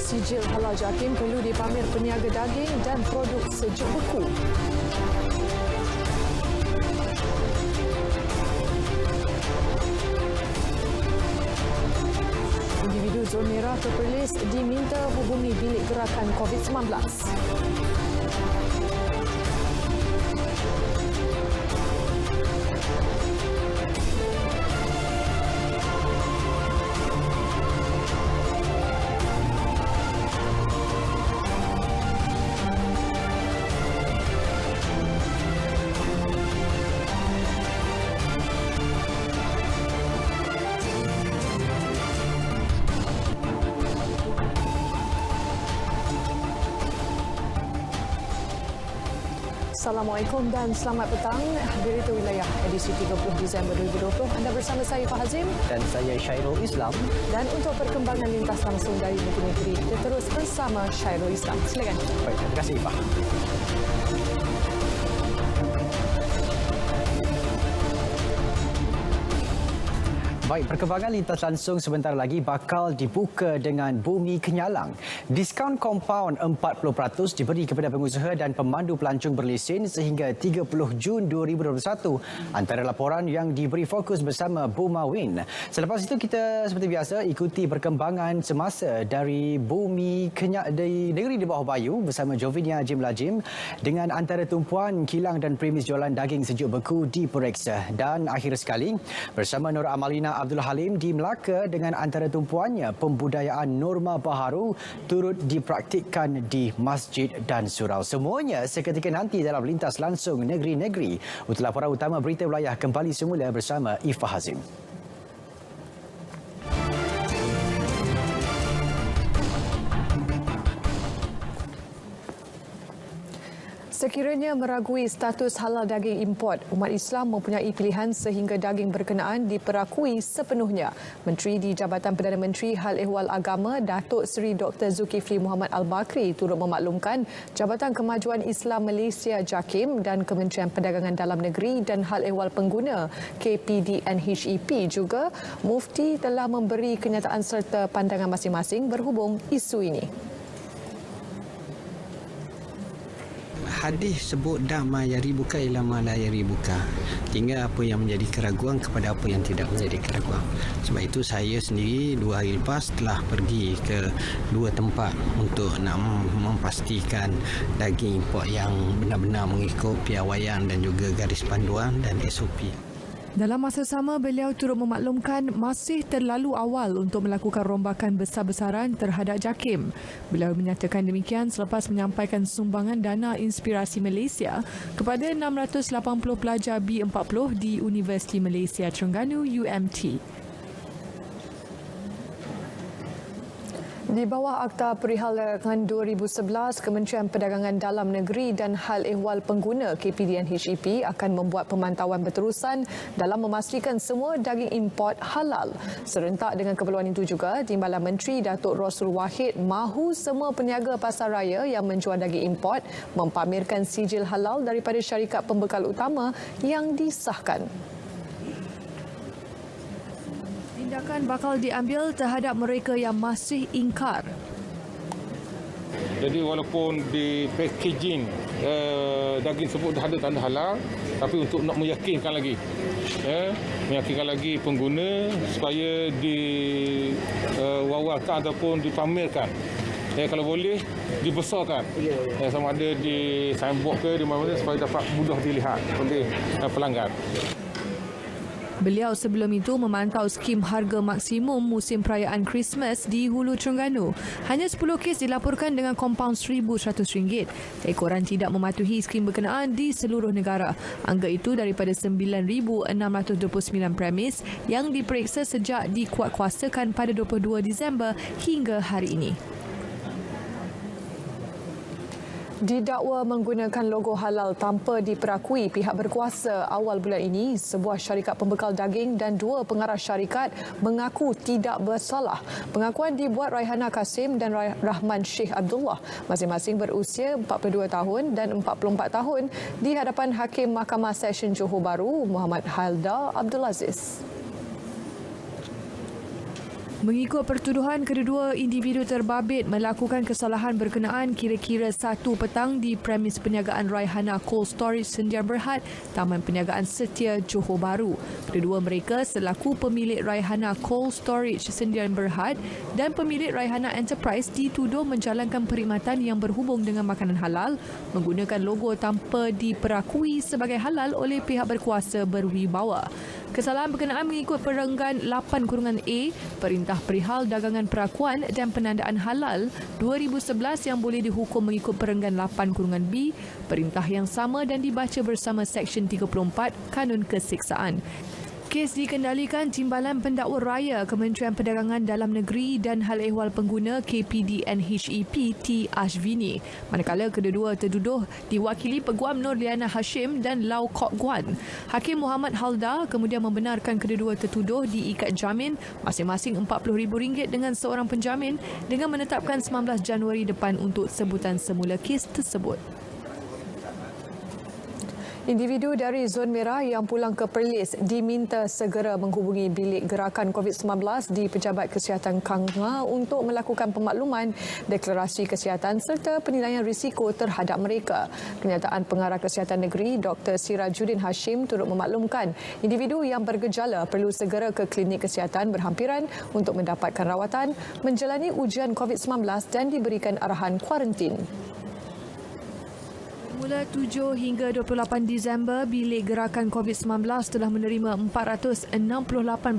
sijil halal JAKIM perlu dipamer peniaga daging dan produk sejuk beku. Individu zon merah ke Perlis diminta hubungi bilik gerakan COVID-19. Assalamualaikum dan selamat petang. Berita wilayah edisi 30 Disember 2020. Anda bersama saya Fahazim dan saya Syairul Islam. Dan untuk perkembangan lintas langsung dari negeri-negeri, kita terus bersama Syairul Islam. Silakan. Baik, terima kasih Ifah. Baik, perkembangan lintas langsung sebentar lagi bakal dibuka dengan Bumi Kenyalang. Diskaun kompaun 40% diberi kepada pengusaha dan pemandu pelancong berlesen sehingga 30 Jun 2021. Antara laporan yang diberi fokus bersama Bumawin. Selepas itu kita seperti biasa ikuti perkembangan semasa dari Bumi dari negeri di bawah Bayu bersama Jovinia Jim Lajim dengan antara tumpuan, kilang dan premis jualan daging sejuk beku diperiksa. Dan akhir sekali bersama Nur Amalina Abdul Halim di Melaka dengan antara tumpuannya pembudayaan norma baharu turut dipraktikkan di masjid dan surau. Semuanya seketika nanti dalam lintas langsung negeri-negeri. Untuk laporan utama berita wilayah kembali semula bersama Ifah Hazim. Sekiranya meragui status halal daging import, umat Islam mempunyai pilihan sehingga daging berkenaan diperakui sepenuhnya. Menteri di Jabatan Perdana Menteri Hal Ehwal Agama, Datuk Seri Dr. Zulkifli Muhammad Al-Bakri turut memaklumkan Jabatan Kemajuan Islam Malaysia JAKIM dan Kementerian Perdagangan Dalam Negeri dan Hal Ehwal Pengguna KPDNHEP juga Mufti telah memberi kenyataan serta pandangan masing-masing berhubung isu ini. Hadis sebut dah ma yaribuka ila ma la yaribuka. Tinggal apa yang menjadi keraguan kepada apa yang tidak menjadi keraguan. Sebab itu saya sendiri 2 hari lepas telah pergi ke 2 tempat untuk nak memastikan daging import yang benar-benar mengikut piawaian dan juga garis panduan dan SOP. Dalam masa sama, beliau turut memaklumkan masih terlalu awal untuk melakukan rombakan besar-besaran terhadap JAKIM. Beliau menyatakan demikian selepas menyampaikan sumbangan dana inspirasi Malaysia kepada 680 pelajar B40 di Universiti Malaysia Terengganu UMT. Di bawah Akta Perihal Larangan 2011, Kementerian Perdagangan Dalam Negeri dan Hal Ehwal Pengguna KPDNHEP akan membuat pemantauan berterusan dalam memastikan semua daging import halal. Serentak dengan keperluan itu juga, Timbalan Menteri Datuk Rossul Wahid mahu semua peniaga pasar raya yang menjual daging import mempamerkan sijil halal daripada syarikat pembekal utama yang disahkan. Tindakan bakal diambil terhadap mereka yang masih ingkar. Jadi walaupun di packaging daging sebut dah ada tanda halal, tapi untuk nak meyakinkan lagi pengguna supaya diwawarkan ataupun dipamerkan. Kalau boleh dibesarkan. Sama ada di signboard ke di mana-mana supaya dapat mudah dilihat oleh pelanggan. Beliau sebelum itu memantau skim harga maksimum musim perayaan Christmas di Hulu Terengganu. Hanya 10 kes dilaporkan dengan kompaun RM1,100. Ekoran tidak mematuhi skim berkenaan di seluruh negara. Angka itu daripada 9,629 premis yang diperiksa sejak dikuatkuasakan pada 22 Disember hingga hari ini. Didakwa menggunakan logo halal tanpa diperakui pihak berkuasa awal bulan ini, sebuah syarikat pembekal daging dan 2 pengarah syarikat mengaku tidak bersalah. Pengakuan dibuat Raihana Kasim dan Rahman Sheikh Abdullah, masing-masing berusia 42 tahun dan 44 tahun di hadapan Hakim Mahkamah Session Johor Bahru Muhammad Haildar Abdul Aziz. Mengikut pertuduhan, kedua individu terbabit melakukan kesalahan berkenaan kira-kira 1 petang di premis perniagaan Raihana Cold Storage Sdn Bhd, Taman Perniagaan Setia, Johor Bahru. Kedua mereka selaku pemilik Raihana Cold Storage Sdn Bhd dan pemilik Raihana Enterprise dituduh menjalankan perkhidmatan yang berhubung dengan makanan halal menggunakan logo tanpa diperakui sebagai halal oleh pihak berkuasa berwibawa. Kesalahan berkenaan mengikut Perenggan 8-A Perintah Perihal Dagangan Perakuan dan Penandaan Halal 2011 yang boleh dihukum mengikut Perenggan 8-B Perintah yang sama dan dibaca bersama Seksyen 34 Kanun Kesiksaan. Kes dikendalikan Timbalan Pendakwa Raya Kementerian Perdagangan Dalam Negeri dan Hal Ehwal Pengguna KPDNHEP T. Ashvini. Manakala kedua tertuduh diwakili Peguam Nur Liana Hashim dan Lau Kok Guan. Hakim Muhammad Halda kemudian membenarkan kedua tertuduh diikat jamin masing-masing RM40,000 dengan seorang penjamin dengan menetapkan 19 Januari depan untuk sebutan semula kes tersebut. Individu dari zon merah yang pulang ke Perlis diminta segera menghubungi bilik gerakan COVID-19 di Pejabat Kesihatan Kanga untuk melakukan pemakluman, deklarasi kesihatan serta penilaian risiko terhadap mereka. Kenyataan Pengarah Kesihatan Negeri Dr. Sirajuddin Hashim turut memaklumkan individu yang bergejala perlu segera ke klinik kesihatan berhampiran untuk mendapatkan rawatan, menjalani ujian COVID-19 dan diberikan arahan kuarantin. Mula 7 hingga 28 Disember, Bilik Gerakan COVID-19 telah menerima 468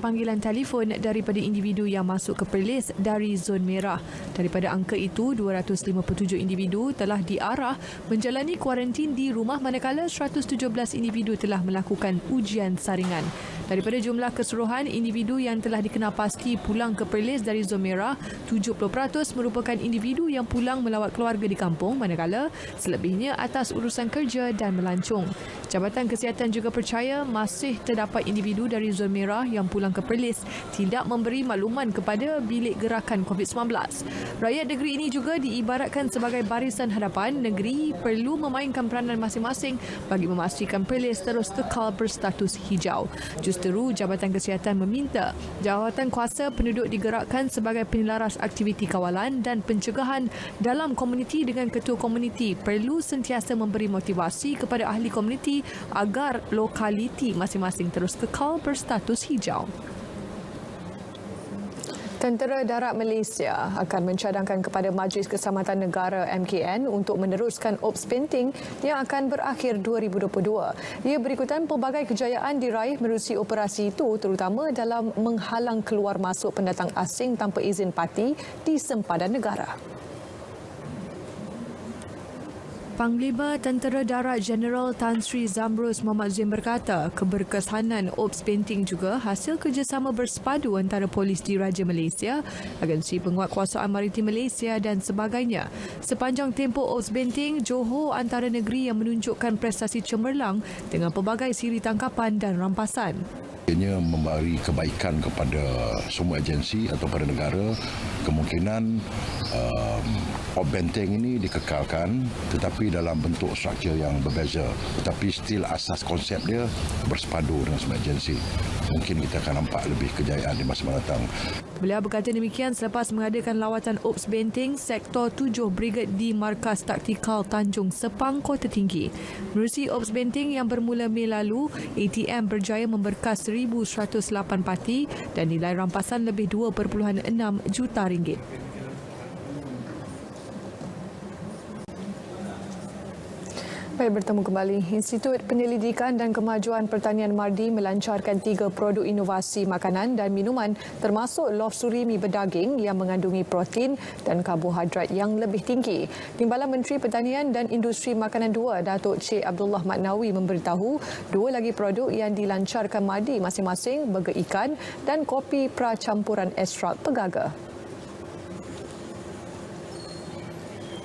panggilan telefon daripada individu yang masuk ke Perlis dari zon merah. Daripada angka itu, 257 individu telah diarah menjalani kuarantin di rumah manakala 117 individu telah melakukan ujian saringan. Daripada jumlah keseluruhan individu yang telah dikenal pasti pulang ke Perlis dari zon merah, 70% merupakan individu yang pulang melawat keluarga di kampung manakala selebihnya atas urusan kerja dan melancong. Jabatan Kesihatan juga percaya masih terdapat individu dari zon merah yang pulang ke Perlis tidak memberi makluman kepada Bilik Gerakan COVID-19. Rakyat negeri ini juga diibaratkan sebagai barisan hadapan. Negeri perlu memainkan peranan masing-masing bagi memastikan Perlis terus kekal berstatus hijau. Justeru Jabatan Kesihatan meminta jawatan kuasa penduduk digerakkan sebagai penyelaras aktiviti kawalan dan pencegahan dalam komuniti dengan ketua komuniti perlu sentiasa memberi motivasi kepada ahli komuniti agar lokaliti masing-masing terus kekal berstatus hijau. Tentera Darat Malaysia akan mencadangkan kepada Majlis Keselamatan Negara MKN untuk meneruskan Ops Penting yang akan berakhir 2022. Ia berikutan pelbagai kejayaan diraih menerusi operasi itu terutama dalam menghalang keluar masuk pendatang asing tanpa izin parti di sempadan negara. Panglima Tentera Darat Jeneral Tan Sri Zamrus Muhammad Zain berkata, keberkesanan Ops Penting juga hasil kerjasama bersepadu antara Polis Diraja Malaysia, Agensi Penguatkuasaan Maritim Malaysia dan sebagainya. Sepanjang tempoh Ops Penting, Johor antara negeri yang menunjukkan prestasi cemerlang dengan pelbagai siri tangkapan dan rampasan. Ianya memberi kebaikan kepada semua agensi atau pada negara. Kemungkinan Ops Benteng ini dikekalkan tetapi dalam bentuk struktur yang berbeza. Tetapi still asas konsep dia bersepadu dengan semua agensi. Mungkin kita akan nampak lebih kejayaan di masa mendatang. Beliau berkata demikian selepas mengadakan lawatan Ops Benteng Sektor 7 Brigade di Markas Taktikal Tanjung Sepang, Kota Tinggi. Menerusi Ops Benteng yang bermula Mei lalu, ATM berjaya memberkas 1,108 parti dan nilai rampasan lebih 2.6 juta ringgit. Baik, bertemu kembali. Institut Penyelidikan dan Kemajuan Pertanian Mardi melancarkan 3 produk inovasi makanan dan minuman termasuk loaf suri mi berdaging yang mengandungi protein dan karbohidrat yang lebih tinggi. Timbalan Menteri Pertanian dan Industri Makanan 2, Datuk Cik Abdullah Maknawi memberitahu 2 lagi produk yang dilancarkan Mardi masing-masing burger ikan dan kopi pracampuran ekstrak pegaga.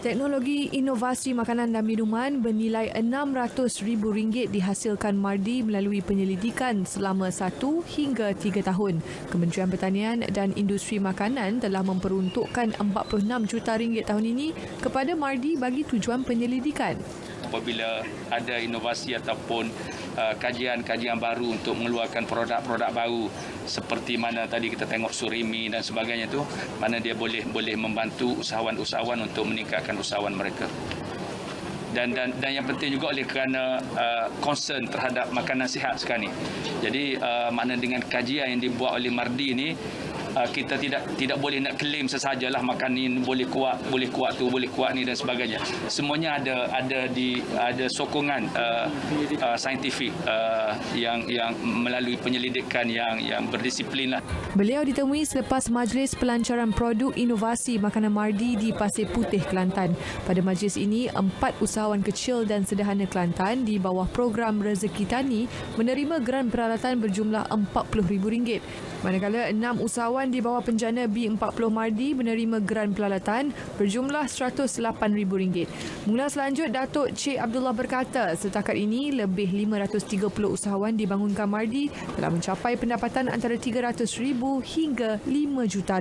Teknologi inovasi makanan dan minuman bernilai RM600,000 dihasilkan Mardi melalui penyelidikan selama 1 hingga 3 tahun. Kementerian Pertanian dan Industri Makanan telah memperuntukkan RM46 juta tahun ini kepada Mardi bagi tujuan penyelidikan. apabila ada inovasi ataupun kajian-kajian baru untuk mengeluarkan produk-produk baru seperti mana tadi kita tengok surimi dan sebagainya tu, mana dia boleh membantu usahawan-usahawan untuk meningkatkan usahawan mereka. Dan yang penting juga oleh kerana concern terhadap makanan sihat sekarang ni. Jadi makna dengan kajian yang dibuat oleh Mardi ni, kita tidak boleh nak claim sesajalah makan ni boleh kuat tu, boleh kuat ni dan sebagainya. Semuanya ada sokongan saintifik yang melalui penyelidikan yang berdisiplin lah. Beliau ditemui selepas majlis pelancaran produk inovasi makanan Mardi di Pasir Putih, Kelantan. Pada majlis ini, 4 usahawan kecil dan sederhana Kelantan di bawah program Rezeki Tani menerima geran peralatan berjumlah RM40,000. Manakala 6 usahawan di bawah penjana B40 Mardi menerima geran peralatan berjumlah RM108,000. Mula selanjut, Datuk Cik Abdullah berkata, setakat ini lebih 530 usahawan dibangunkan Mardi telah mencapai pendapatan antara RM300,000 hingga RM5 juta.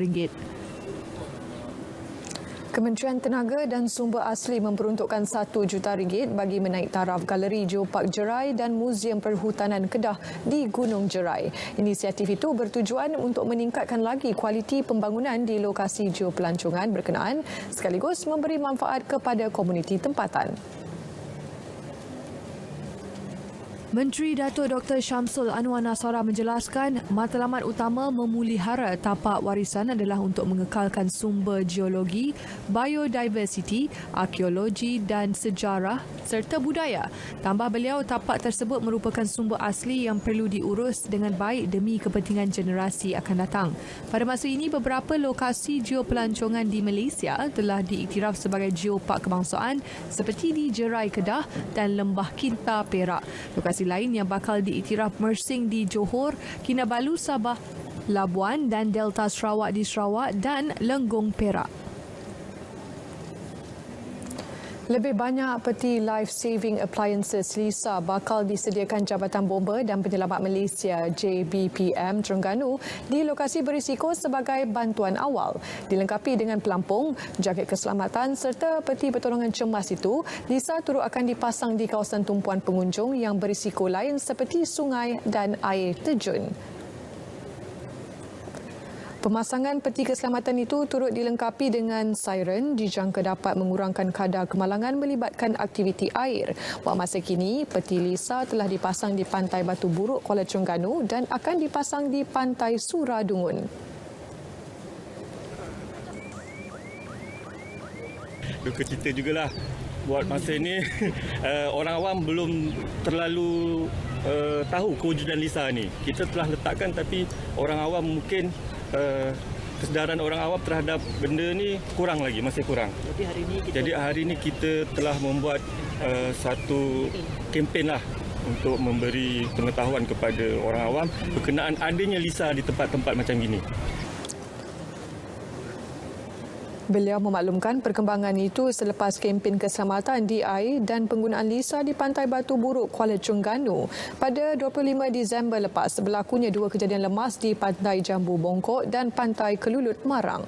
Kementerian Tenaga dan Sumber Asli memperuntukkan RM1 juta bagi menaik taraf Galeri Geopark Jerai dan Muzium Perhutanan Kedah di Gunung Jerai. Inisiatif itu bertujuan untuk meningkatkan lagi kualiti pembangunan di lokasi geopelancongan berkenaan sekaligus memberi manfaat kepada komuniti tempatan. Menteri Datuk Dr. Syamsul Anwar Nasara menjelaskan matlamat utama memelihara tapak warisan adalah untuk mengekalkan sumber geologi, biodiversiti, arkeologi dan sejarah serta budaya. Tambah beliau, tapak tersebut merupakan sumber asli yang perlu diurus dengan baik demi kepentingan generasi akan datang. Pada masa ini, beberapa lokasi geopelancongan di Malaysia telah diiktiraf sebagai geopark kebangsaan seperti di Jerai, Kedah dan Lembah Kinta, Perak. Lokasi lain yang bakal diiktiraf Mersing di Johor, Kinabalu, Sabah, Labuan dan Delta Sarawak di Sarawak dan Lenggong, Perak. Lebih banyak peti Life Saving Appliances LISA bakal disediakan Jabatan Bomba dan Penyelamat Malaysia JBPM Terengganu di lokasi berisiko sebagai bantuan awal. Dilengkapi dengan pelampung, jaket keselamatan serta peti pertolongan cemas itu, LISA turut akan dipasang di kawasan tumpuan pengunjung yang berisiko lain seperti sungai dan air terjun. Pemasangan peti keselamatan itu turut dilengkapi dengan siren dijangka dapat mengurangkan kadar kemalangan melibatkan aktiviti air. Buat masa kini, peti LISA telah dipasang di Pantai Batu Buruk, Kuala Terengganu dan akan dipasang di Pantai Suradungun. Duka cita jugalah buat masa ini orang awam belum terlalu tahu kewujudan LISA ni. Kita telah letakkan tapi orang awam mungkin kesedaran orang awam terhadap benda ni kurang lagi, masih kurang. Jadi hari ini kita telah membuat satu kempen lah untuk memberi pengetahuan kepada orang awam berkenaan adanya LISA di tempat-tempat macam ini. Beliau memaklumkan perkembangan itu selepas kempen keselamatan di air dan penggunaan LISA di Pantai Batu Buruk, Kuala Terengganu. Pada 25 Disember lepas, berlakunya 2 kejadian lemas di Pantai Jambu Bongkok dan Pantai Kelulut, Marang.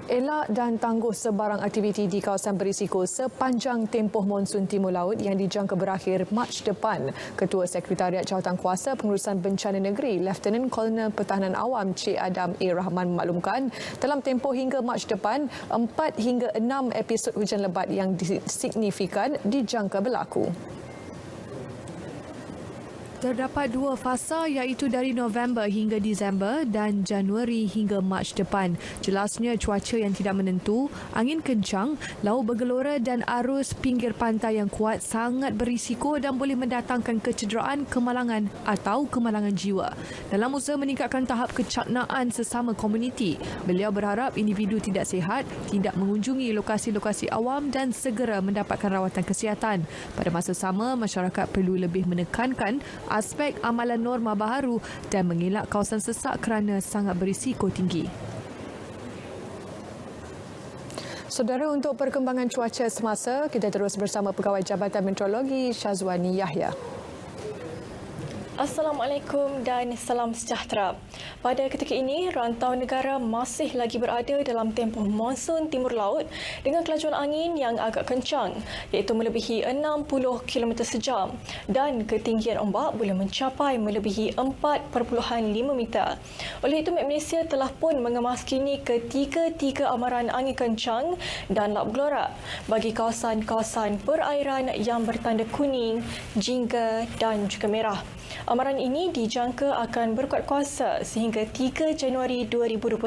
Elak dan tangguh sebarang aktiviti di kawasan berisiko sepanjang tempoh monsun timur laut yang dijangka berakhir Mac depan. Ketua Sekretariat Jawatankuasa Pengurusan Bencana Negeri, Lieutenant Colonel Pertahanan Awam Cik Adam A. Rahman memaklumkan dalam tempoh hingga Mac depan, 4 hingga 6 episod hujan lebat yang signifikan dijangka berlaku. Terdapat 2 fasa iaitu dari November hingga Disember dan Januari hingga Mac depan. Jelasnya cuaca yang tidak menentu, angin kencang, laut bergelora dan arus pinggir pantai yang kuat sangat berisiko dan boleh mendatangkan kecederaan, kemalangan atau kemalangan jiwa. Dalam usaha meningkatkan tahap kecaknaan sesama komuniti, beliau berharap individu tidak sihat tidak mengunjungi lokasi-lokasi awam dan segera mendapatkan rawatan kesihatan. Pada masa sama, masyarakat perlu lebih menekankan aspek amalan norma baharu dan mengelak kawasan sesak kerana sangat berisiko tinggi. Saudara, untuk perkembangan cuaca semasa, kita terus bersama Pegawai Jabatan Meteorologi Syazwani Yahya. Assalamualaikum dan salam sejahtera. Pada ketika ini, rantau negara masih lagi berada dalam tempoh monsun timur laut dengan kelajuan angin yang agak kencang iaitu melebihi 60 km sejam dan ketinggian ombak boleh mencapai melebihi 4.5 meter. Oleh itu, Met Malaysia telah pun mengemas kini ketiga-tiga amaran angin kencang dan lap gelora bagi kawasan-kawasan perairan yang bertanda kuning, jingga dan juga merah. Amaran ini dijangka akan berkuat kuasa sehingga 3 Januari 2021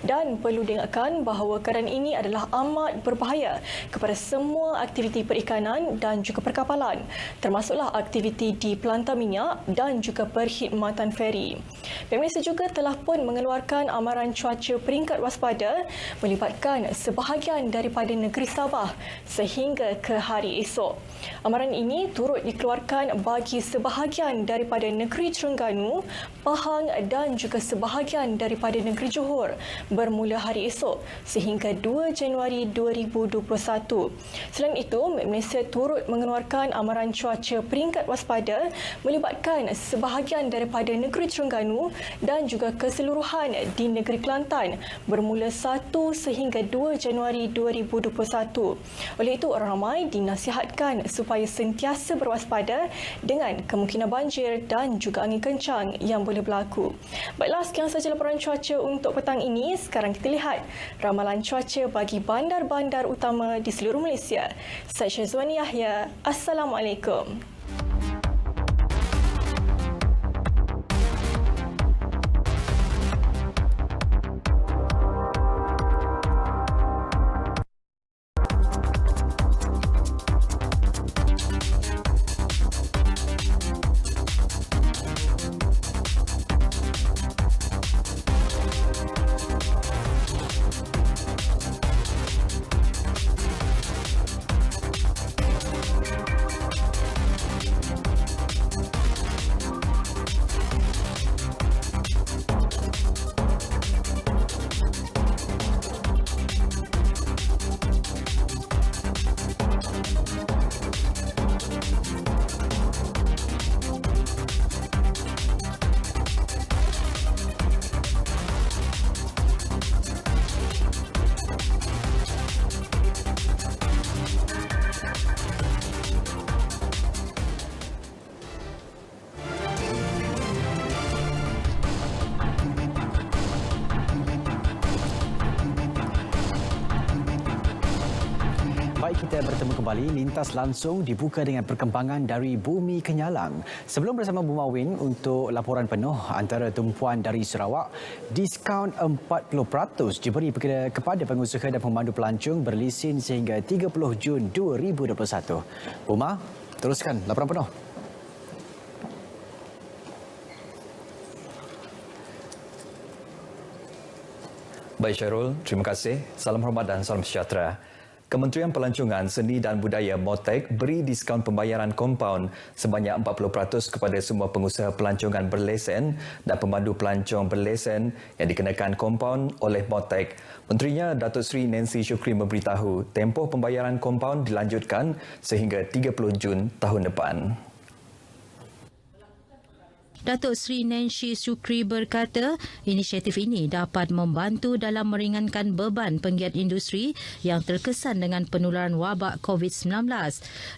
dan perlu diingatkan bahawa keadaan ini adalah amat berbahaya kepada semua aktiviti perikanan dan juga perkapalan, termasuklah aktiviti di pelantar minyak dan juga perkhidmatan feri. Met Malaysia juga telah pun mengeluarkan amaran cuaca peringkat waspada melibatkan sebahagian daripada negeri Sabah sehingga ke hari esok. Amaran ini turut dikeluarkan bagi sebahagian daripada negeri Terengganu, Pahang dan juga sebahagian daripada negeri Johor bermula hari esok sehingga 2 Januari 2021. Selain itu, Met Malaysia turut mengeluarkan amaran cuaca peringkat waspada melibatkan sebahagian daripada negeri Terengganu dan juga keseluruhan di negeri Kelantan bermula 1 sehingga 2 Januari 2021. Oleh itu, orang ramai dinasihatkan supaya sentiasa berwaspada dengan kemungkinan banjir dan juga angin kencang yang boleh berlaku. Baiklah, sekian sahaja laporan cuaca untuk petang ini. Sekarang kita lihat ramalan cuaca bagi bandar-bandar utama di seluruh Malaysia. Saya Syazwani Yahya. Assalamualaikum. Baik, kita bertemu kembali. Lintas langsung dibuka dengan perkembangan dari Bumi Kenyalang. Sebelum bersama Bu Mawin untuk laporan penuh antara tumpuan dari Sarawak, diskaun 40% diberi kepada pengusaha dan pemandu pelancong berlesen sehingga 30 Jun 2021. Bu Ma, teruskan laporan penuh. Baik Syarul, terima kasih. Salam hormat dan salam sejahtera. Kementerian Pelancongan, Seni dan Budaya MOTEK beri diskaun pembayaran kompaun sebanyak 40% kepada semua pengusaha pelancongan berlesen dan pemandu pelancong berlesen yang dikenakan kompaun oleh MOTEK. Menterinya Datuk Seri Nancy Shukri memberitahu tempoh pembayaran kompaun dilanjutkan sehingga 30 Jun tahun depan. Datuk Seri Nancy Shukri berkata, inisiatif ini dapat membantu dalam meringankan beban penggiat industri yang terkesan dengan penularan wabak COVID-19.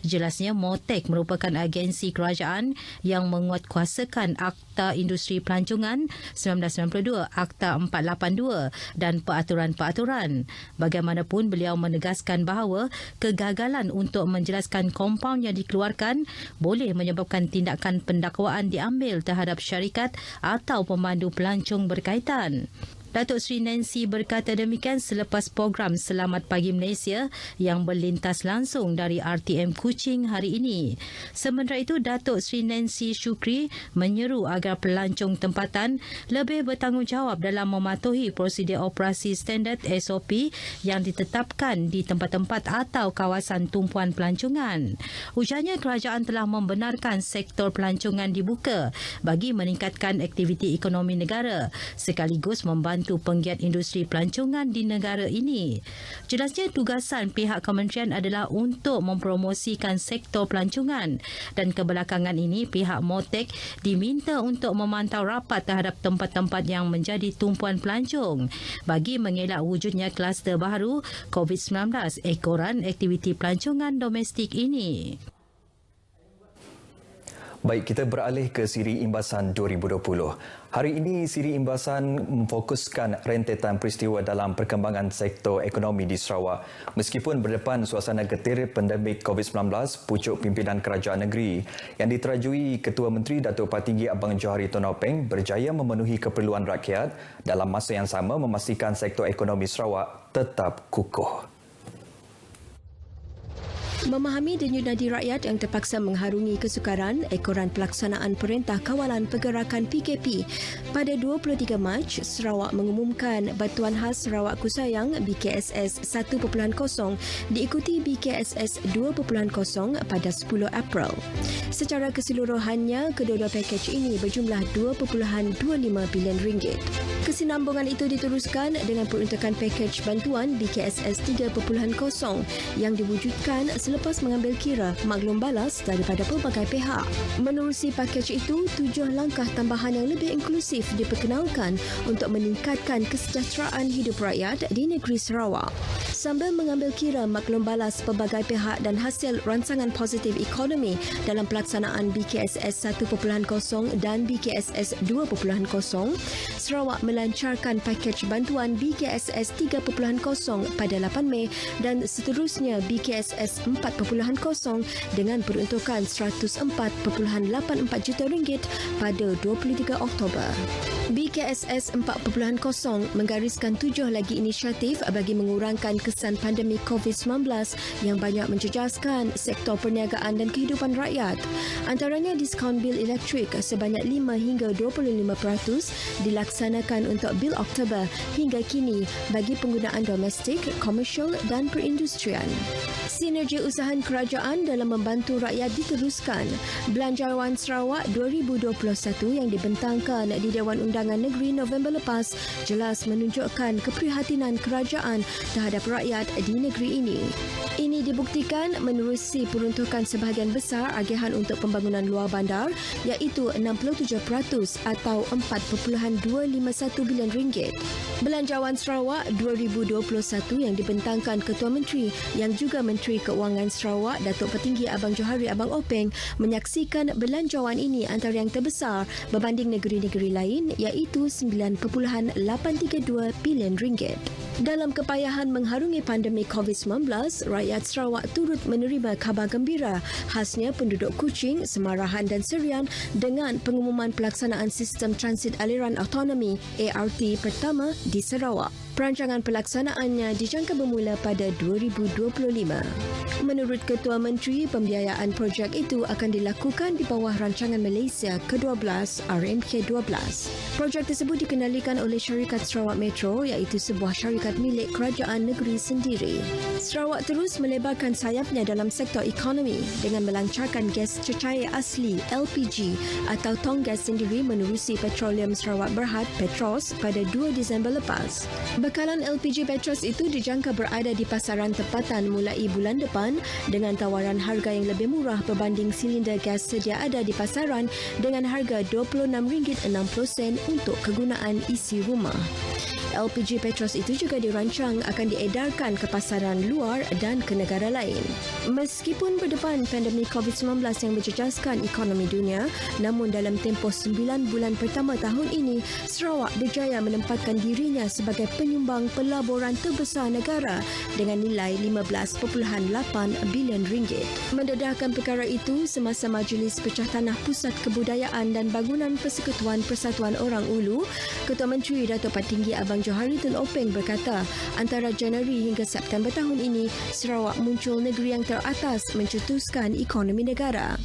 Jelasnya, MOTEK merupakan agensi kerajaan yang menguatkuasakan Akta Industri Pelancongan 1992, Akta 482 dan peraturan-peraturan. Bagaimanapun, beliau menegaskan bahawa kegagalan untuk menjelaskan kompaun yang dikeluarkan boleh menyebabkan tindakan pendakwaan diambil terhadap syarikat atau pemandu pelancong berkaitan. Datuk Seri Nancy berkata demikian selepas program Selamat Pagi Malaysia yang berlintas langsung dari RTM Kuching hari ini. Sementara itu, Datuk Seri Nancy Shukri menyeru agar pelancong tempatan lebih bertanggungjawab dalam mematuhi prosedur operasi standard SOP yang ditetapkan di tempat-tempat atau kawasan tumpuan pelancongan. Ujarnya, kerajaan telah membenarkan sektor pelancongan dibuka bagi meningkatkan aktiviti ekonomi negara sekaligus membantu membantu penggiat industri pelancongan di negara ini. Jelasnya tugasan pihak kementerian adalah untuk mempromosikan sektor pelancongan dan kebelakangan ini pihak Motek diminta untuk memantau rapat terhadap tempat-tempat yang menjadi tumpuan pelancong bagi mengelak wujudnya kluster baru COVID-19 ekoran aktiviti pelancongan domestik ini. Baik, kita beralih ke Siri Imbasan 2020. Hari ini, Siri Imbasan memfokuskan rentetan peristiwa dalam perkembangan sektor ekonomi di Sarawak. Meskipun berdepan suasana getir pandemik COVID-19, pucuk pimpinan kerajaan negeri yang diterajui Ketua Menteri Datuk Patinggi Abang Johari Tun Openg berjaya memenuhi keperluan rakyat dalam masa yang sama memastikan sektor ekonomi Sarawak tetap kukuh. Memahami denyut nadi rakyat yang terpaksa mengharungi kesukaran, Ekoran Pelaksanaan Perintah Kawalan Pergerakan PKP pada 23 Mac, Sarawak mengumumkan Bantuan Khas Sarawak Kusayang BKSS 1.0 diikuti BKSS 2.0 pada 10 April. Secara keseluruhannya, kedua-dua pakej ini berjumlah 2.25 bilion ringgit. Kesinambungan itu diteruskan dengan peruntukan pakej bantuan BKSS 3.0 yang diwujudkan selepas mengambil kira maklum balas daripada pelbagai pihak. Menerusi pakej itu, 7 langkah tambahan yang lebih inklusif diperkenalkan untuk meningkatkan kesejahteraan hidup rakyat di negeri Sarawak. Sambil mengambil kira maklum balas pelbagai pihak dan hasil rancangan positif ekonomi dalam pelaksanaan BKSS 1.0 dan BKSS 2.0, Sarawak melancarkan pakej bantuan BKSS 3.0 pada 8 Mei dan seterusnya BKSS 4.0 dengan peruntukan RM104.84 juta pada 23 Oktober. BKSS 4.0 menggariskan 7 lagi inisiatif bagi mengurangkan kesan pandemik COVID-19 yang banyak menjejaskan sektor perniagaan dan kehidupan rakyat. Antaranya diskaun bil elektrik sebanyak 5 hingga 25% dilaksanakan untuk bil Oktober hingga kini bagi penggunaan domestik, komersial dan perindustrian. Sinergi usahaan kerajaan dalam membantu rakyat diteruskan. Belanjawan Sarawak 2021 yang dibentangkan di Dewan Undangan Negeri November lepas jelas menunjukkan keprihatinan kerajaan terhadap rakyat di negeri ini. Ini dibuktikan menerusi peruntukan sebahagian besar agihan untuk pembangunan luar bandar iaitu 67% atau 4.251 bilion ringgit. Belanjawan Sarawak 2021 yang dibentangkan Ketua Menteri yang juga Menteri Keuangan Sarawak Datuk Petinggi Abang Johari Abang Openg menyaksikan belanjawan ini antara yang terbesar berbanding negeri-negeri lain iaitu 9.832 bilion ringgit. Dalam kepayahan mengharungi pandemik COVID-19, rakyat Sarawak turut menerima khabar gembira khasnya penduduk Kuching, Semarahan dan Serian dengan pengumuman pelaksanaan sistem transit aliran autonomi ART pertama di Sarawak. Perancangan pelaksanaannya dijangka bermula pada 2025. Menurut Ketua Menteri, pembiayaan projek itu akan dilakukan di bawah rancangan Malaysia ke-12 RMK-12. Projek tersebut dikendalikan oleh Syarikat Sarawak Metro iaitu sebuah syarikat milik kerajaan negeri sendiri. Sarawak terus melebarkan sayapnya dalam sektor ekonomi dengan melancarkan gas cecair asli LPG atau tong gas sendiri menerusi Petroleum Sarawak Berhad Petros pada 2 Disember lepas. Bekalan LPG Petros itu dijangka berada di pasaran tempatan mulai bulan depan dengan tawaran harga yang lebih murah berbanding silinder gas sedia ada di pasaran dengan harga RM26.60 untuk kegunaan isi rumah. LPG Petros itu juga dirancang akan diedarkan ke pasaran luar dan ke negara lain. Meskipun berdepan pandemik COVID-19 yang menjejaskan ekonomi dunia, namun dalam tempoh 9 bulan pertama tahun ini, Sarawak berjaya menempatkan dirinya sebagai penyumbang pelaburan terbesar negara dengan nilai RM15.8 bilion. Mendedahkan perkara itu semasa Majlis Pecah Tanah Pusat Kebudayaan dan Bangunan Persekutuan Persatuan Orang Ulu, Ketua Menteri Datuk Patinggi Abang Johari Tun Openg berkata, antara Januari hingga September tahun ini, Sarawak muncul negeri yang teratas mencetuskan ekonomi negara.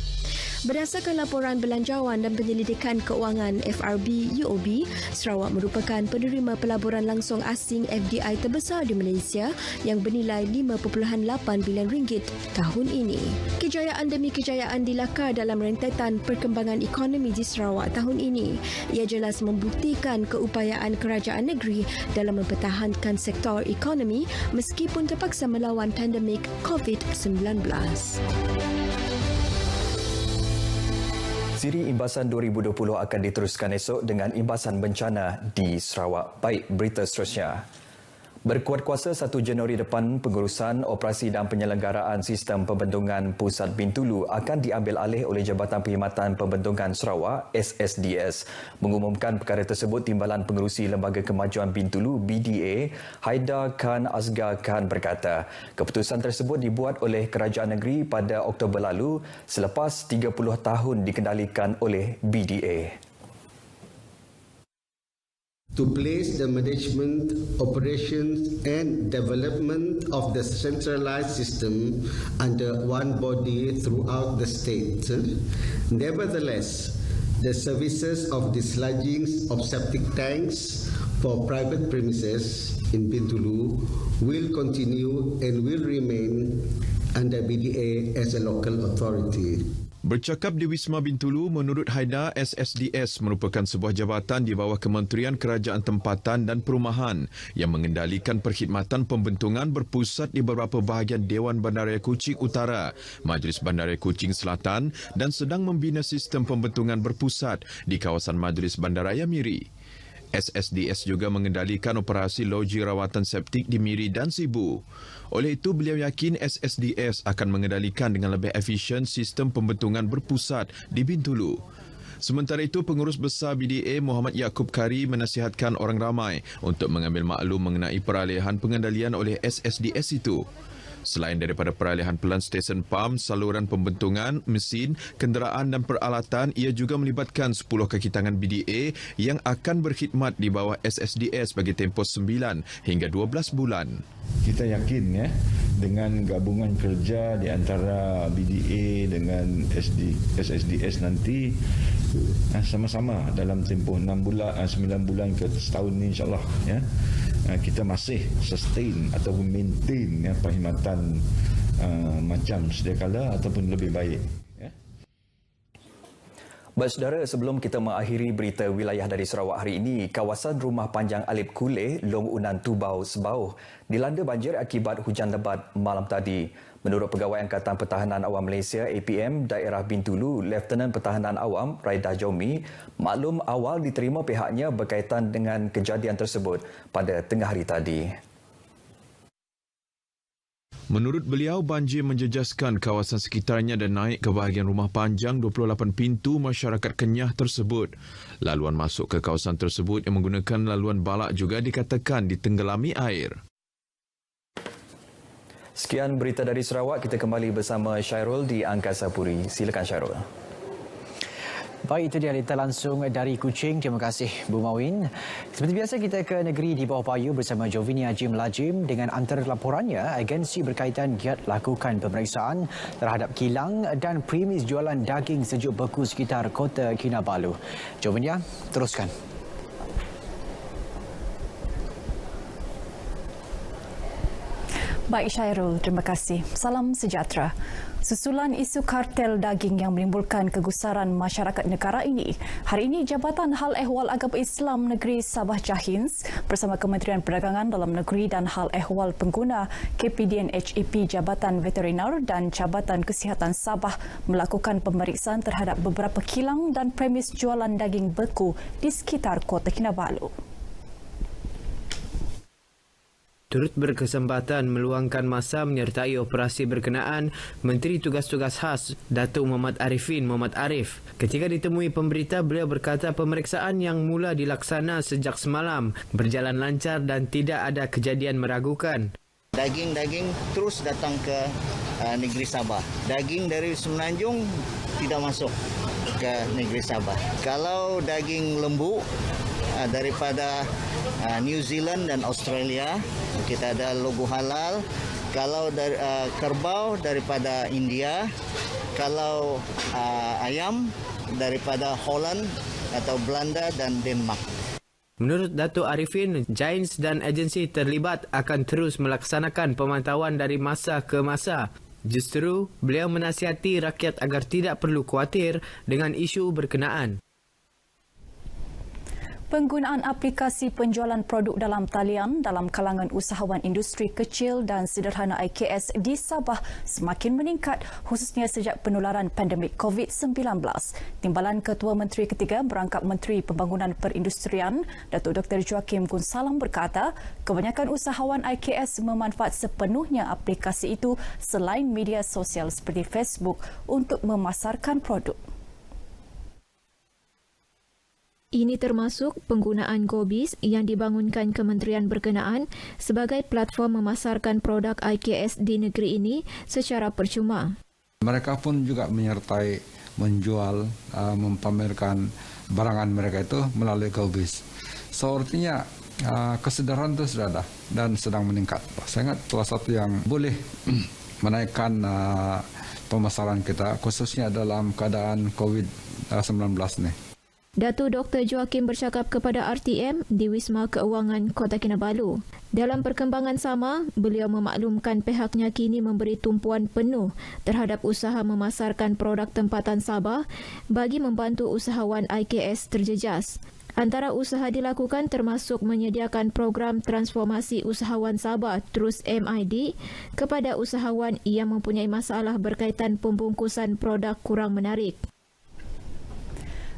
Berdasarkan laporan Belanjawan dan Penyelidikan Keuangan FRB UOB, Sarawak merupakan penerima pelaburan langsung asing FDI terbesar di Malaysia yang bernilai RM5.8 bilion tahun ini. Kejayaan demi kejayaan dilakar dalam rentetan perkembangan ekonomi di Sarawak tahun ini. Ia jelas membuktikan keupayaan kerajaan negeri dalam mempertahankan sektor ekonomi meskipun terpaksa melawan pandemik COVID-19. Siri imbasan 2020 akan diteruskan esok dengan imbasan bencana di Sarawak. Baik, berita seterusnya. Berkuat kuasa 1 Januari depan, pengurusan operasi dan penyelenggaraan sistem pembendungan Pusat Bintulu akan diambil alih oleh Jabatan Perkhidmatan Pembendungan Sarawak SSDS. Mengumumkan perkara tersebut, Timbalan Pengerusi Lembaga Kemajuan Bintulu BDA, Haidar Khan Asgar Khan berkata, keputusan tersebut dibuat oleh Kerajaan Negeri pada Oktober lalu selepas 30 tahun dikendalikan oleh BDA. To place the management, operations and development of the centralized system under one body throughout the state. Nevertheless, the services of dislodging of septic tanks for private premises in Bintulu will continue and will remain under BDA as a local authority. Bercakap di Wisma Bintulu, menurut Haidar, SSDS merupakan sebuah jabatan di bawah Kementerian Kerajaan Tempatan dan Perumahan yang mengendalikan perkhidmatan pembentungan berpusat di beberapa bahagian Dewan Bandaraya Kuching Utara, Majlis Bandaraya Kuching Selatan dan sedang membina sistem pembentungan berpusat di kawasan Majlis Bandaraya Miri. SSDS juga mengendalikan operasi loji rawatan septik di Miri dan Sibu. Oleh itu, beliau yakin SSDS akan mengendalikan dengan lebih efisien sistem pembentungan berpusat di Bintulu. Sementara itu, Pengurus Besar BDA Muhammad Yaakob Kari menasihatkan orang ramai untuk mengambil maklum mengenai peralihan pengendalian oleh SSDS itu. Selain daripada peralihan pelan stesen pam, saluran pembentungan, mesin, kenderaan dan peralatan, ia juga melibatkan 10 kaki tangan BDA yang akan berkhidmat di bawah SSDS bagi tempoh 9 hingga 12 bulan. Kita yakin dengan gabungan kerja di antara BDA dengan SSDS nanti sama-sama dalam tempoh 9 bulan ke setahun ini insya-Allah kita masih sustain ataupun maintain perkhidmatan macam sedia kala ataupun lebih baik. Baik saudara, sebelum kita mengakhiri berita wilayah dari Sarawak hari ini, kawasan Rumah Panjang Alip Kuleh, Long Unan Tubau, Sebauh dilanda banjir akibat hujan lebat malam tadi. Menurut Pegawai Angkatan Pertahanan Awam Malaysia APM Daerah Bintulu, Lieutenant Pertahanan Awam Raidah Jaumi, maklum awal diterima pihaknya berkaitan dengan kejadian tersebut pada tengah hari tadi. Menurut beliau, banjir menjejaskan kawasan sekitarnya dan naik ke bahagian rumah panjang 28 pintu masyarakat Kenyah tersebut. Laluan masuk ke kawasan tersebut yang menggunakan laluan balak juga dikatakan ditenggelami air. Sekian berita dari Sarawak, kita kembali bersama Syairul di Angkasa Puri. Silakan Syairul. Baik, itu dia berita langsung dari Kuching. Terima kasih Bu Mawin. Seperti biasa, kita ke negeri di bawah payu bersama Jovini Ajim Lajim. Dengan antara laporannya, agensi berkaitan giat lakukan pemeriksaan terhadap kilang dan premis jualan daging sejuk beku sekitar Kota Kinabalu. Jovini, teruskan. Baik Syairul, terima kasih. Salam sejahtera. Susulan isu kartel daging yang menimbulkan kegusaran masyarakat negara ini, hari ini Jabatan Hal Ehwal Agama Islam Negeri Sabah Jahins bersama Kementerian Perdagangan Dalam Negeri dan Hal Ehwal Pengguna KPDN HEP Jabatan Veterinar dan Jabatan Kesihatan Sabah melakukan pemeriksaan terhadap beberapa kilang dan premis jualan daging beku di sekitar Kota Kinabalu. Turut berkesempatan meluangkan masa menyertai operasi berkenaan, Menteri Tugas-Tugas Khas Datuk Muhammad Arifin Muhammad Arif. Ketika ditemui pemberita, beliau berkata pemeriksaan yang mula dilaksana sejak semalam berjalan lancar dan tidak ada kejadian meragukan. Daging-daging terus datang ke negeri Sabah. Daging dari Semenanjung tidak masuk ke negeri Sabah. Kalau daging lembu daripada New Zealand dan Australia, kita ada logo halal. Kalau dari kerbau daripada India, Kalau ayam daripada Holland atau Belanda dan Denmark. Menurut Datuk Arifin, Giants dan agensi terlibat akan terus melaksanakan pemantauan dari masa ke masa. Justru, beliau menasihati rakyat agar tidak perlu khawatir dengan isu berkenaan. Penggunaan aplikasi penjualan produk dalam talian dalam kalangan usahawan industri kecil dan sederhana IKS di Sabah semakin meningkat khususnya sejak penularan pandemik COVID-19. Timbalan Ketua Menteri Ketiga Merangkap Menteri Pembangunan Perindustrian, Datuk Dr. Joachim Gunsalam berkata, kebanyakan usahawan IKS memanfaat sepenuhnya aplikasi itu selain media sosial seperti Facebook untuk memasarkan produk. Ini termasuk penggunaan GoBiz yang dibangunkan kementerian berkenaan sebagai platform memasarkan produk IKS di negeri ini secara percuma. Mereka pun juga menyertai menjual, mempamerkan barangan mereka itu melalui GoBiz. So artinya kesadaran itu sudah ada dan sedang meningkat. Saya ingat salah satu yang boleh menaikkan pemasaran kita khususnya dalam keadaan COVID-19 ini. Datuk Dr. Joachim bercakap kepada RTM di Wisma Keuangan Kota Kinabalu. Dalam perkembangan sama, beliau memaklumkan pihaknya kini memberi tumpuan penuh terhadap usaha memasarkan produk tempatan Sabah bagi membantu usahawan IKS terjejas. Antara usaha dilakukan termasuk menyediakan program transformasi usahawan Sabah terus MID kepada usahawan yang mempunyai masalah berkaitan pembungkusan produk kurang menarik.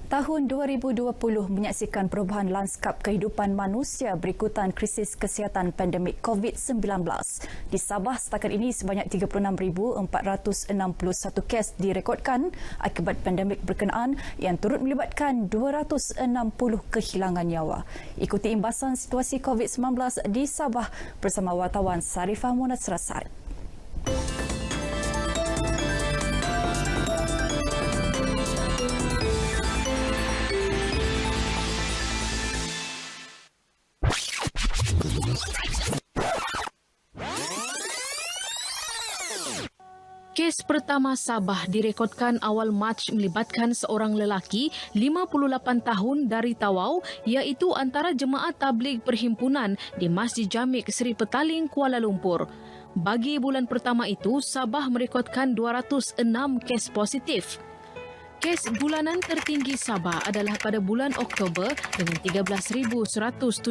Tahun 2020 menyaksikan perubahan lanskap kehidupan manusia berikutan krisis kesihatan pandemik COVID-19. Di Sabah setakat ini sebanyak 36,461 kes direkodkan akibat pandemik berkenaan yang turut melibatkan 260 kehilangan nyawa. Ikuti imbasan situasi COVID-19 di Sabah bersama wartawan Sarifah Munas Rasad. Kes pertama Sabah direkodkan awal Mac melibatkan seorang lelaki 58 tahun dari Tawau iaitu antara jemaah tabligh perhimpunan di Masjid Jamik Seri Petaling, Kuala Lumpur. Bagi bulan pertama itu, Sabah merekodkan 206 kes positif. Kes bulanan tertinggi Sabah adalah pada bulan Oktober dengan 13,171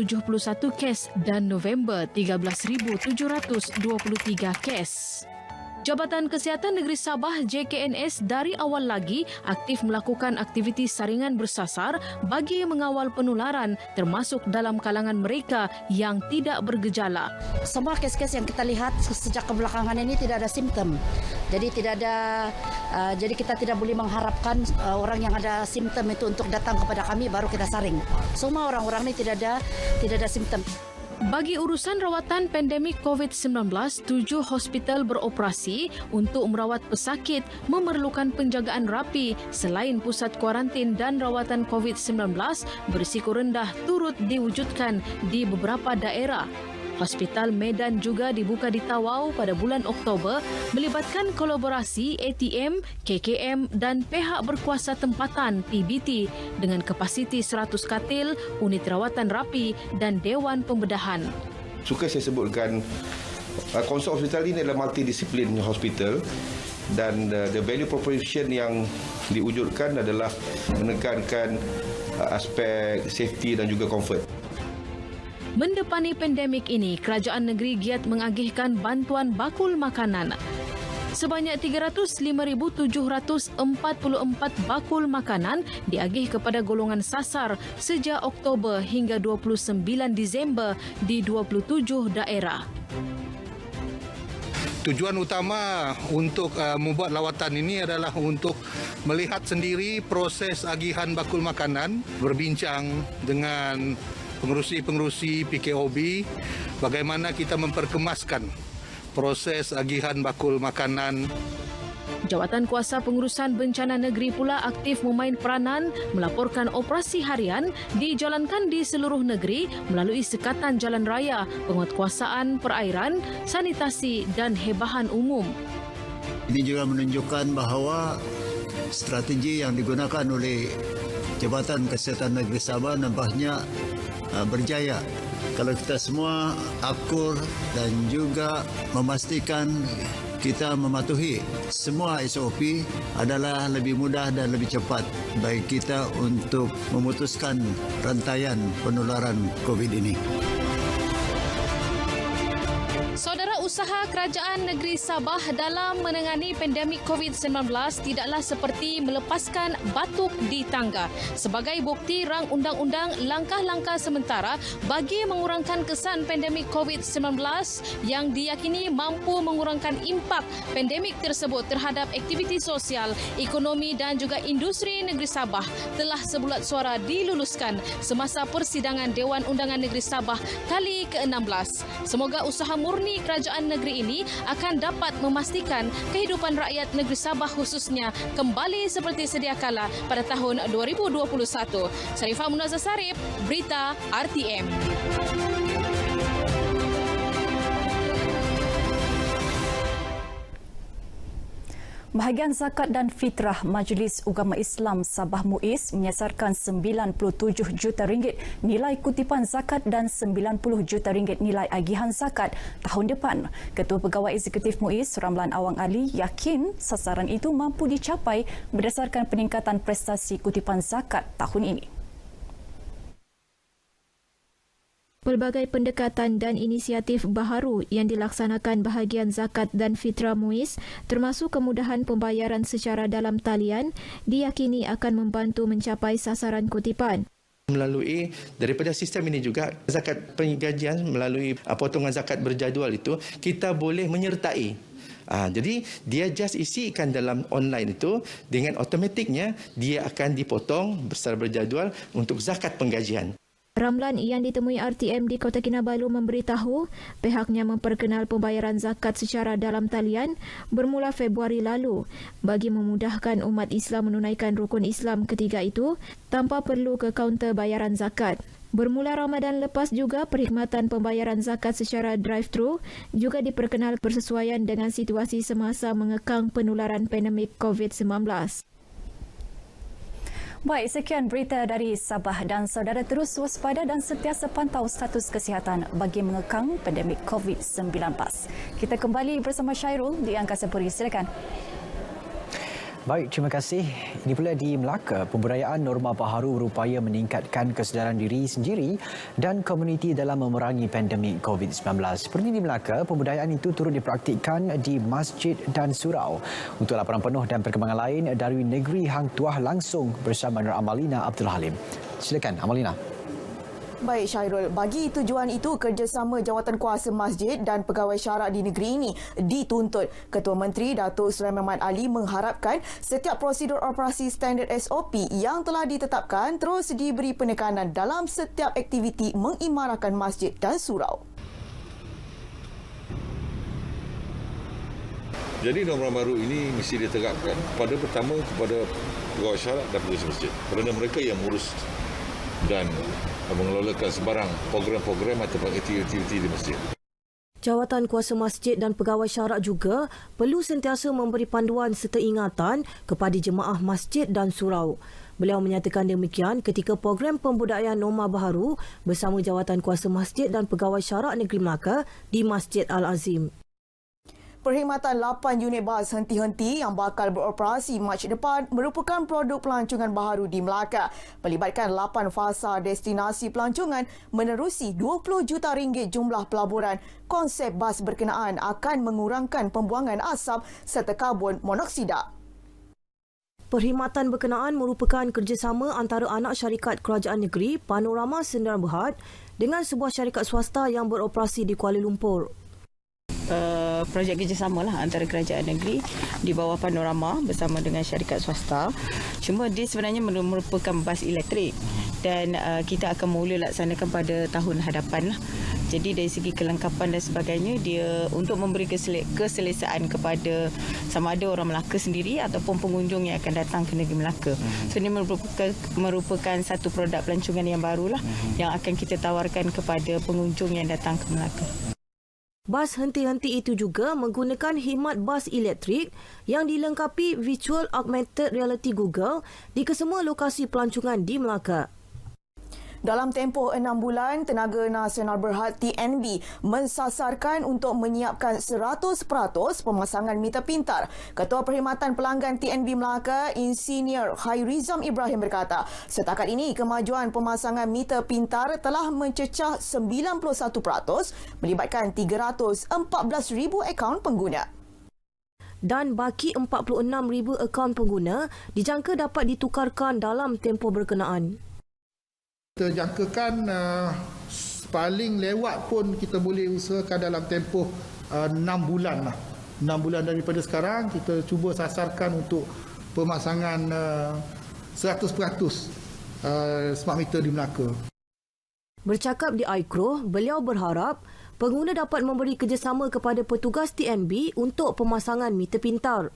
kes dan November 13,723 kes. Jabatan Kesihatan Negeri Sabah JKNS dari awal lagi aktif melakukan aktiviti saringan bersasar bagi mengawal penularan termasuk dalam kalangan mereka yang tidak bergejala. Semua kes-kes yang kita lihat sejak kebelakangan ini tidak ada simptom. Jadi kita tidak boleh mengharapkan orang yang ada simptom itu untuk datang kepada kami baru kita saring. Semua orang-orang ini tidak ada simptom. Bagi urusan rawatan pandemik COVID-19, 7 hospital beroperasi untuk merawat pesakit memerlukan penjagaan rapi selain pusat kuarantin dan rawatan COVID-19 berisiko rendah turut diwujudkan di beberapa daerah. Hospital Medan juga dibuka di Tawau pada bulan Oktober melibatkan kolaborasi ATM, KKM dan pihak berkuasa tempatan PBT dengan kapasiti 100 katil, unit rawatan rapi dan Dewan Pembedahan. Suka saya sebutkan konsep hospital ini adalah multidisiplin hospital dan the value proposition yang diwujudkan adalah menekankan aspek safety dan juga comfort. Mendepani pandemik ini, kerajaan negeri giat mengagihkan bantuan bakul makanan. Sebanyak 305,744 bakul makanan diagih kepada golongan sasar sejak Oktober hingga 29 Disember di 27 daerah. Tujuan utama untuk membuat lawatan ini adalah untuk melihat sendiri proses agihan bakul makanan, berbincang dengan pengerusi PKOB, bagaimana kita memperkemaskan proses agihan bakul makanan. Jawatan Kuasa Pengurusan Bencana Negeri pula aktif memain peranan melaporkan operasi harian dijalankan di seluruh negeri melalui sekatan jalan raya, penguatkuasaan perairan, sanitasi dan hebahan umum. Ini juga menunjukkan bahawa strategi yang digunakan oleh Jabatan Kesihatan Negeri Sabah nampaknya berjaya. Kalau kita semua akur dan juga memastikan kita mematuhi semua SOP, adalah lebih mudah dan lebih cepat bagi kita untuk memutuskan rantaian penularan COVID ini. Saudara, usaha Kerajaan Negeri Sabah dalam menangani pandemik COVID-19 tidaklah seperti melepaskan batuk di tangga. Sebagai bukti rang undang-undang langkah-langkah sementara bagi mengurangkan kesan pandemik COVID-19 yang diyakini mampu mengurangkan impak pandemik tersebut terhadap aktiviti sosial, ekonomi dan juga industri negeri Sabah telah sebulat suara diluluskan semasa persidangan Dewan Undangan Negeri Sabah kali ke-16. Semoga usaha murni kerajaan negeri ini akan dapat memastikan kehidupan rakyat negeri Sabah khususnya kembali seperti sedia kala pada tahun 2021. Sarifah Munazah Sarip, Berita RTM. Bahagian zakat dan fitrah Majlis Ugama Islam Sabah MUIS menyasarkan 97 juta ringgit nilai kutipan zakat dan 90 juta ringgit nilai agihan zakat tahun depan. Ketua Pegawai Eksekutif MUIS Ramlan Awang Ali yakin sasaran itu mampu dicapai berdasarkan peningkatan prestasi kutipan zakat tahun ini. Pelbagai pendekatan dan inisiatif baharu yang dilaksanakan bahagian zakat dan fitrah MUIS termasuk kemudahan pembayaran secara dalam talian diyakini akan membantu mencapai sasaran kutipan. Melalui daripada sistem ini juga zakat penggajian melalui potongan zakat berjadual itu kita boleh menyertai. Jadi dia just isikan dalam online itu dengan automatiknya dia akan dipotong secara berjadual untuk zakat penggajian. Ramlan yang ditemui RTM di Kota Kinabalu memberitahu pihaknya memperkenal pembayaran zakat secara dalam talian bermula Februari lalu bagi memudahkan umat Islam menunaikan rukun Islam ketiga itu tanpa perlu ke kaunter bayaran zakat. Bermula Ramadan lepas juga perkhidmatan pembayaran zakat secara drive-thru juga diperkenal bersesuaian dengan situasi semasa mengekang penularan pandemik COVID-19. Baik, sekian berita dari Sabah dan saudara terus waspada dan sentiasa pantau status kesihatan bagi mengekang pandemik COVID-19. Kita kembali bersama Syairul di Angkasa Puri. Silakan. Baik, terima kasih. Ini pula di Melaka, pembudayaan norma baharu berupaya meningkatkan kesedaran diri sendiri dan komuniti dalam memerangi pandemik COVID-19. Seperti di Melaka, pembudayaan itu turut dipraktikkan di masjid dan surau. Untuk laporan penuh dan perkembangan lain dari Negeri Hang Tuah langsung bersama Nur Amalina Abdul Halim. Silakan, Amalina. Baik Syairul, bagi tujuan itu kerjasama Jawatan Kuasa Masjid dan Pegawai Syarak di negeri ini dituntut. Ketua Menteri Datuk Sulaiman Mahmud Ali mengharapkan setiap prosedur operasi standard SOP yang telah ditetapkan terus diberi penekanan dalam setiap aktiviti mengimarahkan masjid dan surau. Jadi norma baru ini mesti ditegakkan pada pertama kepada pegawai syarak dan pegawai masjid kerana mereka yang mengurus dan mengelolakan sebarang program-program atau aktiviti di masjid. Jawatan Kuasa Masjid dan Pegawai Syarak juga perlu sentiasa memberi panduan serta ingatan kepada jemaah masjid dan surau. Beliau menyatakan demikian ketika program pembudayaan norma baharu bersama Jawatan Kuasa Masjid dan Pegawai Syarak Negeri Melaka di Masjid Al-Azim. Perkhidmatan 8 unit bas henti-henti yang bakal beroperasi Mac depan merupakan produk pelancongan baharu di Melaka. Melibatkan 8 fasa destinasi pelancongan menerusi 20 juta ringgit jumlah pelaburan. Konsep bas berkenaan akan mengurangkan pembuangan asap serta karbon monoksida. Perkhidmatan berkenaan merupakan kerjasama antara anak syarikat kerajaan negeri Panorama Sendirian Berhad dengan sebuah syarikat swasta yang beroperasi di Kuala Lumpur. Projek kerjasama lah antara kerajaan negeri di bawah Panorama bersama dengan syarikat swasta. Cuma dia sebenarnya merupakan bas elektrik dan kita akan mula laksanakan pada tahun hadapan lah. Jadi dari segi kelengkapan dan sebagainya, dia untuk memberi keselesaan kepada sama ada orang Melaka sendiri ataupun pengunjung yang akan datang ke negeri Melaka. So ini merupakan satu produk pelancongan yang barulah yang akan kita tawarkan kepada pengunjung yang datang ke Melaka. Bas henti-henti itu juga menggunakan khidmat bas elektrik yang dilengkapi Virtual Augmented Reality Google di kesemua lokasi pelancongan di Melaka. Dalam tempoh 6 bulan, Tenaga Nasional Berhad TNB mensasarkan untuk menyiapkan 100% pemasangan meter pintar. Ketua Perkhidmatan Pelanggan TNB Melaka, Insinyur Khairizam Ibrahim berkata, setakat ini kemajuan pemasangan meter pintar telah mencecah 91%, melibatkan 314,000 akaun pengguna. Dan baki 46,000 akaun pengguna dijangka dapat ditukarkan dalam tempoh berkenaan. Kita jangkakan paling lewat pun kita boleh usahakan dalam tempoh 6 bulan lah. 6 bulan daripada sekarang kita cuba sasarkan untuk pemasangan 100% smart meter di Melaka. Bercakap di iCrow, beliau berharap pengguna dapat memberi kerjasama kepada petugas TNB untuk pemasangan meter pintar.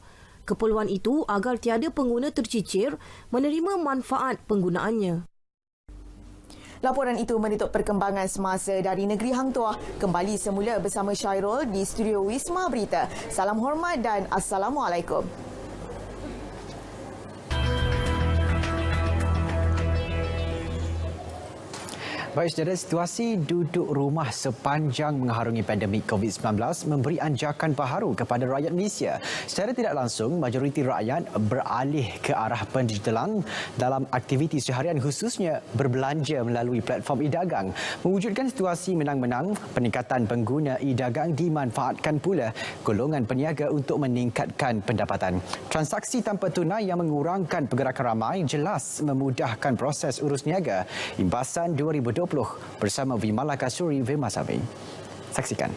Keperluan itu agar tiada pengguna tercicir menerima manfaat penggunaannya. Laporan itu menutup perkembangan semasa dari negeri Hang Tuah. Kembali semula bersama Syairul di studio Wisma Berita. Salam hormat dan Assalamualaikum. Baik, saudara, situasi duduk rumah sepanjang mengharungi pandemik COVID-19 memberi anjakan baharu kepada rakyat Malaysia. Secara tidak langsung, majoriti rakyat beralih ke arah pendigitalan dalam aktiviti seharian, khususnya berbelanja melalui platform e-dagang. Mewujudkan situasi menang-menang, peningkatan pengguna e-dagang dimanfaatkan pula golongan peniaga untuk meningkatkan pendapatan. Transaksi tanpa tunai yang mengurangkan pergerakan ramai jelas memudahkan proses urus niaga. Imbasan 2020 bersama Vimala Kasuri Vemasami. Saksikan.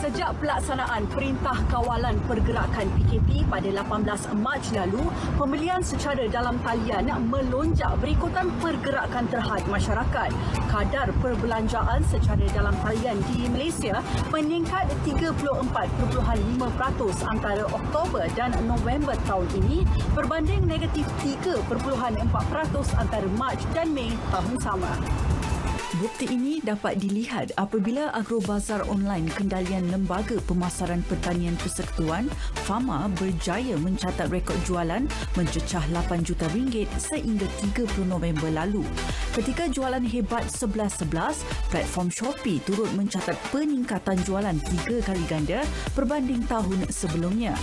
Sejak pelaksanaan Perintah Kawalan Pergerakan PKP pada 18 Mac lalu, pembelian secara dalam talian melonjak berikutan pergerakan terhad masyarakat. Kadar perbelanjaan secara dalam talian di Malaysia meningkat 34.5% antara Oktober dan November tahun ini berbanding negatif 3.4% antara Mac dan Mei tahun sama. Bukti ini dapat dilihat apabila Agrobazar Online Kendalian Lembaga Pemasaran Pertanian Persekutuan FAMA berjaya mencatat rekod jualan mencecah RM8 juta sehingga 30 November lalu. Ketika jualan hebat 11.11, platform Shopee turut mencatat peningkatan jualan 3 kali ganda berbanding tahun sebelumnya.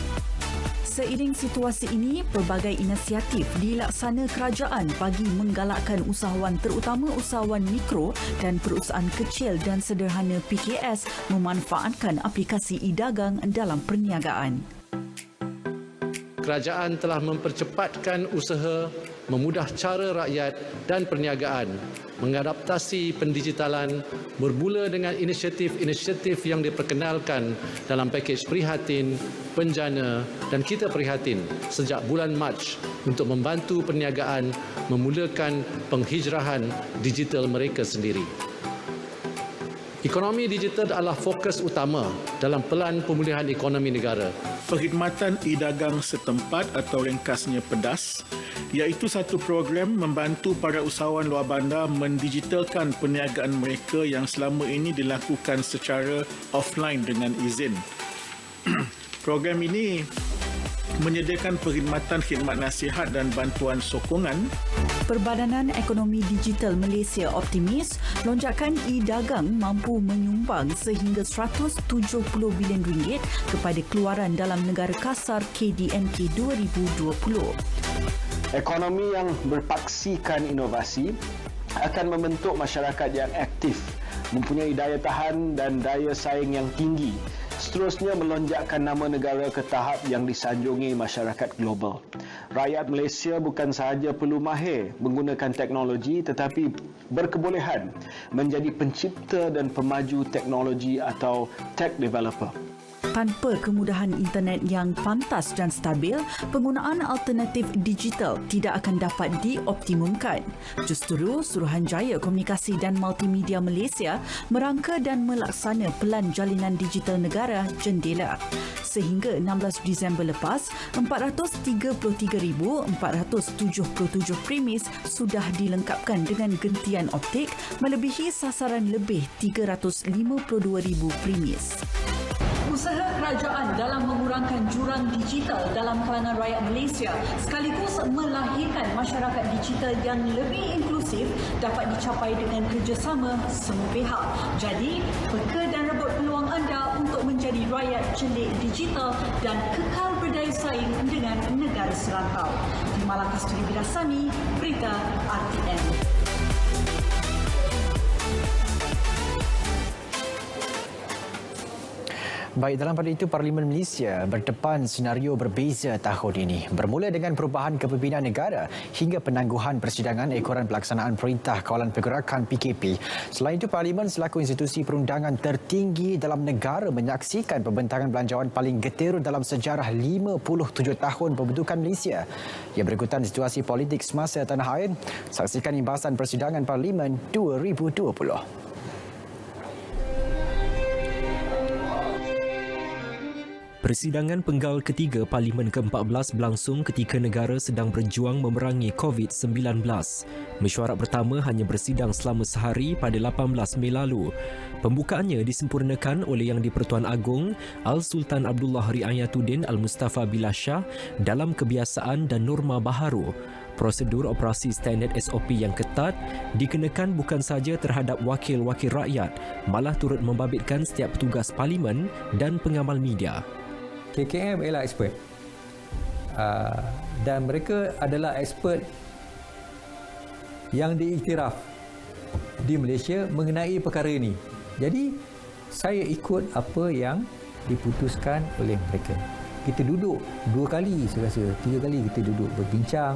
Seiring situasi ini, pelbagai inisiatif dilaksana kerajaan bagi menggalakkan usahawan terutama usahawan mikro dan perusahaan kecil dan sederhana PKS memanfaatkan aplikasi e-dagang dalam perniagaan. Kerajaan telah mempercepatkan usaha, memudah cara rakyat dan perniagaan mengadaptasi pendigitalan bermula dengan inisiatif-inisiatif yang diperkenalkan dalam pakej prihatin, penjana dan kita prihatin sejak bulan Mac untuk membantu perniagaan memulakan penghijrahan digital mereka sendiri. Ekonomi digital adalah fokus utama dalam pelan pemulihan ekonomi negara. Perkhidmatan e-dagang setempat atau ringkasnya PEDAS iaitu satu program membantu para usahawan luar bandar mendigitalkan perniagaan mereka yang selama ini dilakukan secara offline dengan izin. Program ini menyediakan perkhidmatan khidmat nasihat dan bantuan sokongan. Perbadanan Ekonomi Digital Malaysia optimis lonjakan e-dagang mampu menyumbang sehingga RM170 bilion kepada keluaran dalam negara kasar KDNK 2020. Ekonomi yang berpaksikan inovasi akan membentuk masyarakat yang aktif, mempunyai daya tahan dan daya saing yang tinggi, seterusnya melonjakkan nama negara ke tahap yang disanjungi masyarakat global. Rakyat Malaysia bukan sahaja perlu mahir menggunakan teknologi tetapi berkebolehan menjadi pencipta dan pemaju teknologi atau tech developer. Tanpa kemudahan internet yang pantas dan stabil, penggunaan alternatif digital tidak akan dapat dioptimumkan. Justeru, Suruhanjaya Komunikasi dan Multimedia Malaysia merangka dan melaksana Pelan Jalinan Digital Negara Jendela. Sehingga 16 Disember lepas, 433,477 premis sudah dilengkapkan dengan gentian optik melebihi sasaran lebih 352,000 premis. Usaha kerajaan dalam mengurangkan jurang digital dalam kalangan rakyat Malaysia sekaligus melahirkan masyarakat digital yang lebih inklusif dapat dicapai dengan kerjasama semua pihak. Jadi, peka dan rebut peluang anda untuk menjadi rakyat celik digital dan kekal berdaya saing dengan negara serantau. Di Malaka Studi Bidasami, Berita RTM. Baik, dalam pada itu Parlimen Malaysia berdepan senario berbeza tahun ini. Bermula dengan perubahan kepimpinan negara hingga penangguhan persidangan ekoran pelaksanaan Perintah Kawalan Pergerakan PKP. Selain itu, Parlimen selaku institusi perundangan tertinggi dalam negara menyaksikan pembentangan belanjawan paling getero dalam sejarah 57 tahun pembentukan Malaysia. Ia berikutan situasi politik semasa tanah air. Saksikan imbasan persidangan Parlimen 2020. Persidangan penggal ketiga Parlimen ke-14 berlangsung ketika negara sedang berjuang memerangi COVID-19. Mesyuarat pertama hanya bersidang selama sehari pada 18 Mei lalu. Pembukaannya disempurnakan oleh Yang di-Pertuan Agong Al-Sultan Abdullah Riayatuddin Al-Mustafa Billah Shah dalam kebiasaan dan norma baharu. Prosedur operasi standard SOP yang ketat dikenakan bukan sahaja terhadap wakil-wakil rakyat, malah turut membabitkan setiap petugas Parlimen dan pengamal media. KKM ialah expert dan mereka adalah expert yang diiktiraf di Malaysia mengenai perkara ini. Jadi saya ikut apa yang diputuskan oleh mereka. Kita duduk 2 kali, saya rasa 3 kali kita duduk berbincang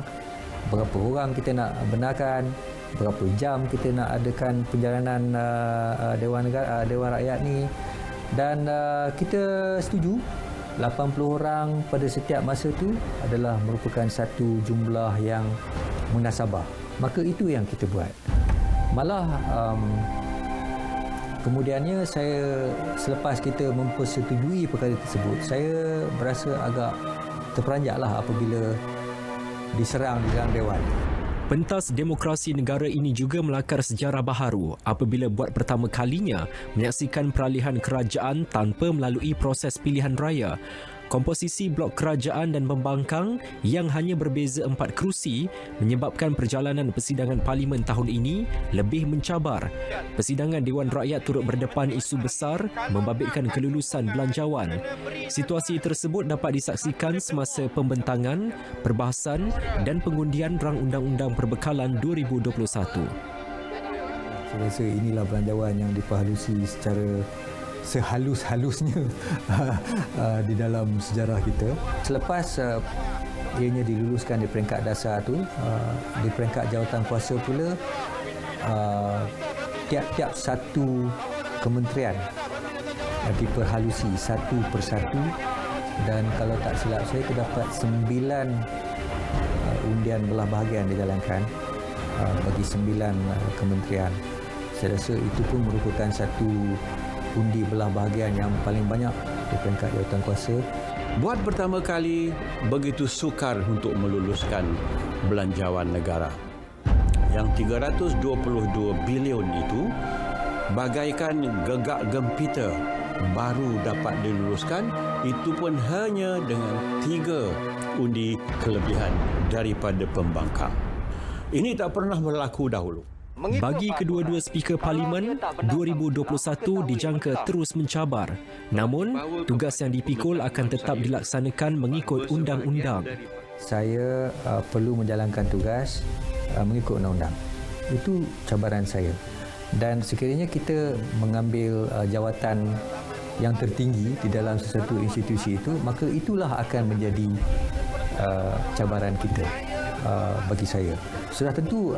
berapa orang kita nak benarkan, berapa jam kita nak adakan perjalanan Dewan Rakyat ni, dan kita setuju 80 orang pada setiap masa itu adalah merupakan satu jumlah yang munasabah. Maka itu yang kita buat. Malah kemudiannya saya, selepas kita mempersetujui perkara tersebut, saya berasa agak terperanjatlah apabila diserang di dalam Dewan. Pentas demokrasi negara ini juga melakar sejarah baharu apabila buat pertama kalinya menyaksikan peralihan kerajaan tanpa melalui proses pilihan raya. Komposisi blok kerajaan dan pembangkang yang hanya berbeza 4 kerusi menyebabkan perjalanan persidangan Parlimen tahun ini lebih mencabar. Persidangan Dewan Rakyat turut berdepan isu besar membabitkan kelulusan belanjawan. Situasi tersebut dapat disaksikan semasa pembentangan, perbahasan dan pengundian rang undang-undang perbekalan 2021. Saya rasa inilah belanjawan yang diperhalusi secara sehalus-halusnya di dalam sejarah kita. Selepas ianya diluluskan di peringkat dasar tu, di peringkat jawatan kuasa pula, tiap-tiap satu kementerian diperhalusi satu persatu, dan kalau tak silap saya terdapat 9 undian belah bahagian dijalankan bagi 9 kementerian. Saya rasa itu pun merupakan satu undi belah bahagian yang paling banyak di peringkat jawatan kuasa. Buat pertama kali begitu sukar untuk meluluskan belanjawan negara. Yang 322 bilion itu bagaikan gegak gempita baru dapat diluluskan, itu pun hanya dengan 3 undi kelebihan daripada pembangkang. Ini tak pernah berlaku dahulu. Bagi kedua-dua speaker Parlimen, 2021 dijangka terus mencabar. Namun, tugas yang dipikul akan tetap dilaksanakan mengikut undang-undang. Saya perlu menjalankan tugas mengikut undang-undang. Itu cabaran saya. Dan sekiranya kita mengambil jawatan yang tertinggi di dalam sesuatu institusi itu, maka itulah akan menjadi cabaran kita. bagi saya. Sudah tentu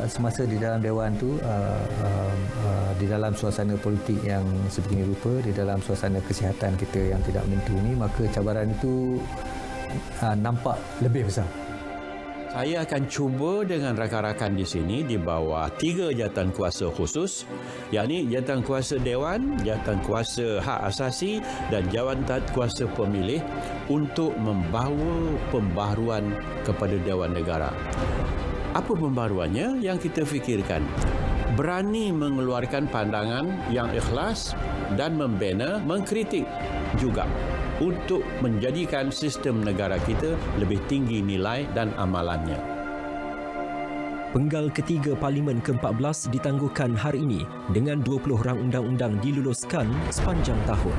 semasa di dalam Dewan tu, di dalam suasana politik yang sebegini rupa, di dalam suasana kesihatan kita yang tidak menentu ni, maka cabaran itu nampak lebih besar. Saya akan cuba dengan rakan-rakan di sini di bawah 3 jawatan kuasa khusus, yakni jawatan kuasa Dewan, jawatan kuasa hak asasi dan jawatan kuasa pemilih untuk membawa pembaharuan kepada Dewan Negara. Apa pembaharuannya yang kita fikirkan? Berani mengeluarkan pandangan yang ikhlas dan membina, mengkritik juga untuk menjadikan sistem negara kita lebih tinggi nilai dan amalannya. Penggal ketiga Parlimen ke-14 ditangguhkan hari ini dengan 20 rang undang-undang diluluskan sepanjang tahun.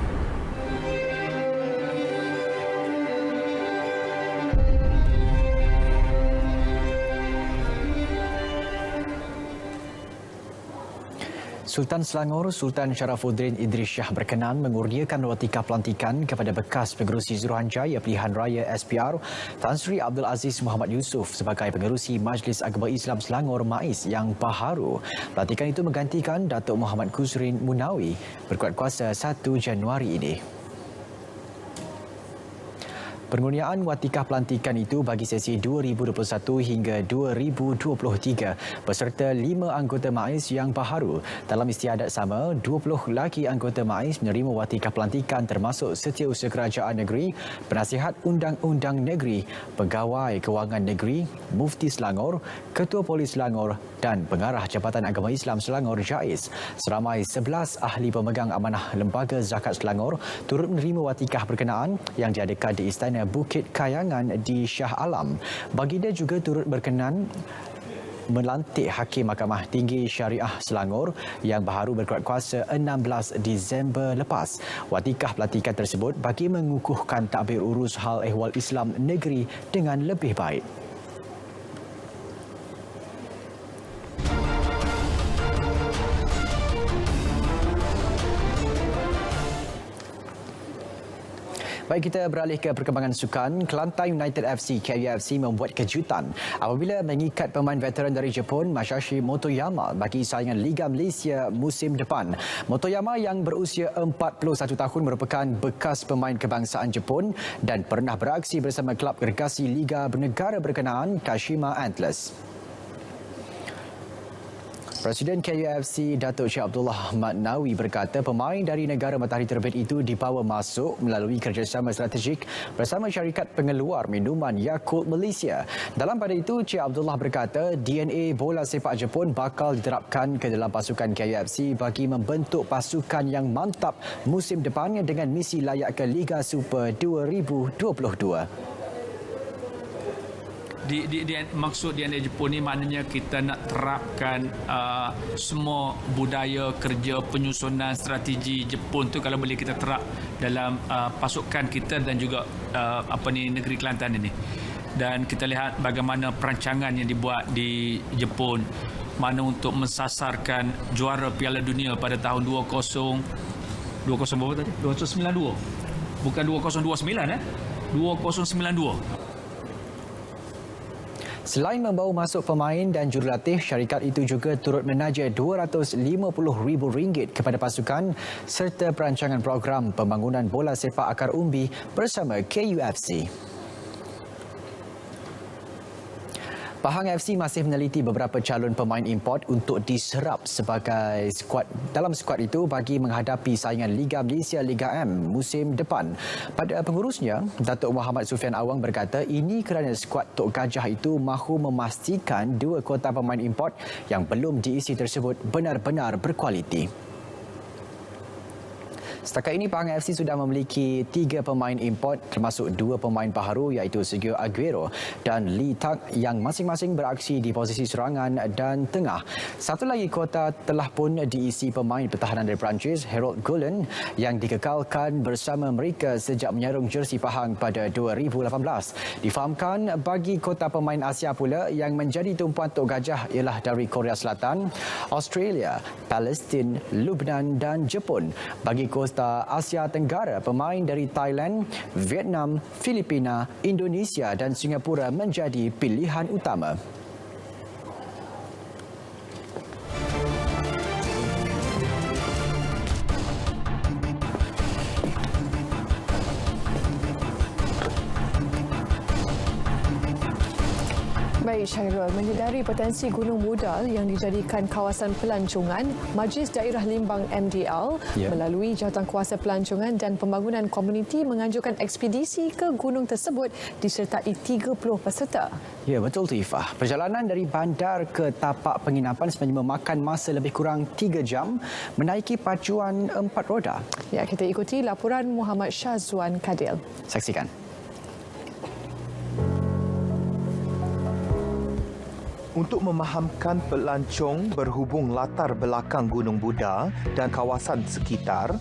Sultan Selangor Sultan Sharafuddin Idris Shah berkenan mengurniakan watika pelantikan kepada bekas Pengerusi Suruhanjaya Pilihan Raya SPR Tan Sri Abdul Aziz Muhammad Yusof sebagai Pengerusi Majlis Agama Islam Selangor MAIS yang baharu. Pelantikan itu menggantikan Datuk Muhammad Kusrin Munawi berkuat kuasa 1 Januari ini. Pengurniaan watika pelantikan itu bagi sesi 2021 hingga 2023 beserta 5 anggota MAIS yang baharu. Dalam istiadat sama, 20 lagi anggota MAIS menerima watika pelantikan termasuk Setiausaha Kerajaan Negeri, Penasihat Undang-Undang Negeri, Pegawai Kewangan Negeri, Mufti Selangor, Ketua Polis Selangor dan Pengarah Jabatan Agama Islam Selangor JAIS. Seramai 11 ahli pemegang amanah Lembaga Zakat Selangor turut menerima watikah berkenaan yang diadakan di Istana Bukit Kayangan di Shah Alam. Baginda juga turut berkenan melantik Hakim Mahkamah Tinggi Syariah Selangor yang baharu berkuat kuasa 16 Disember lepas. Watikah pelantikan tersebut bagi mengukuhkan takbir urus hal ehwal Islam negeri dengan lebih baik. Baik, kita beralih ke perkembangan sukan. Kelantan United FC KUFC membuat kejutan apabila mengikat pemain veteran dari Jepun Masashi Motoyama bagi saingan Liga Malaysia musim depan. Motoyama yang berusia 41 tahun merupakan bekas pemain kebangsaan Jepun dan pernah beraksi bersama klub gergasi Liga Negara berkenaan Kashima Antlers. Presiden KUFC Datuk Syed Abdullah Ahmad Nawi berkata pemain dari negara matahari terbit itu dibawa masuk melalui kerjasama strategik bersama syarikat pengeluar minuman Yakult Malaysia. Dalam pada itu, Syed Abdullah berkata DNA bola sepak Jepun bakal diterapkan ke dalam pasukan KUFC bagi membentuk pasukan yang mantap musim depan dengan misi layak ke Liga Super 2022. Maksud DNA Jepun ni maknanya kita nak terapkan semua budaya kerja penyusunan strategi Jepun tu kalau boleh kita terap dalam pasukan kita dan juga negeri Kelantan ini. Dan kita lihat bagaimana perancangan yang dibuat di Jepun mana untuk mensasarkan juara Piala Dunia pada tahun 20 berapa tadi? 2092. Bukan 2029 2092. Selain membawa masuk pemain dan jurulatih, syarikat itu juga turut menaja RM250,000 kepada pasukan serta perancangan program pembangunan bola sepak akar umbi bersama KUFC. Pahang FC masih meneliti beberapa calon pemain import untuk diserap sebagai skuad. Dalam skuad itu bagi menghadapi saingan Liga Malaysia Liga M musim depan. Pada pengurusnya, Datuk Muhammad Sufian Awang berkata ini kerana skuad Tok Gajah itu mahu memastikan 2 kuota pemain import yang belum diisi tersebut benar-benar berkualiti. Setakat ini, Pahang FC sudah memiliki 3 pemain import termasuk 2 pemain baharu iaitu Sergio Aguero dan Lee Tak yang masing-masing beraksi di posisi serangan dan tengah. Satu lagi kuota telah pun diisi pemain pertahanan dari Perancis, Harold Gulen yang dikekalkan bersama mereka sejak menyarung jersey Pahang pada 2018. Difahamkan bagi kuota pemain Asia pula yang menjadi tumpuan Tok Gajah ialah dari Korea Selatan, Australia, Palestin, Lebanon dan Jepun. Bagi Pesta Asia Tenggara, pemain dari Thailand, Vietnam, Filipina, Indonesia dan Singapura menjadi pilihan utama. Baik Syairul, menyedari potensi Gunung Budal yang dijadikan kawasan pelancongan, Majlis Daerah Limbang MDL melalui Jawatankuasa Pelancongan dan Pembangunan Komuniti menganjurkan ekspedisi ke gunung tersebut disertai 30 peserta. Ya, betul Tifah. Perjalanan dari bandar ke tapak penginapan sebenarnya memakan masa lebih kurang 3 jam menaiki pacuan 4 roda. Ya, kita ikuti laporan Muhammad Syazwan Kadil. Saksikan. Untuk memahamkan pelancong berhubung latar belakang Gunung Buda dan kawasan sekitar,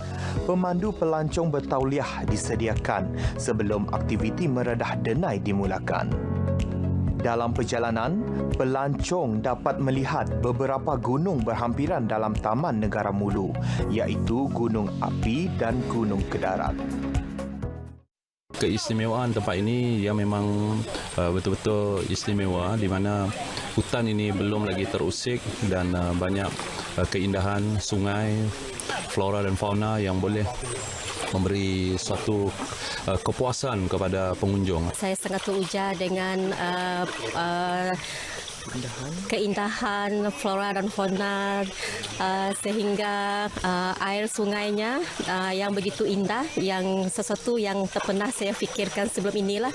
pemandu pelancong bertauliah disediakan sebelum aktiviti meredah denai dimulakan. Dalam perjalanan, pelancong dapat melihat beberapa gunung berhampiran dalam Taman Negara Mulu, iaitu Gunung Api dan Gunung Kedarat. Keistimewaan tempat ini yang memang betul-betul istimewa, di mana hutan ini belum lagi terusik dan banyak keindahan sungai, flora dan fauna yang boleh memberi suatu kepuasan kepada pengunjung. Saya sangat teruja dengan keindahan flora dan fauna sehingga air sungainya yang begitu indah, yang sesuatu yang tak pernah saya fikirkan sebelum inilah.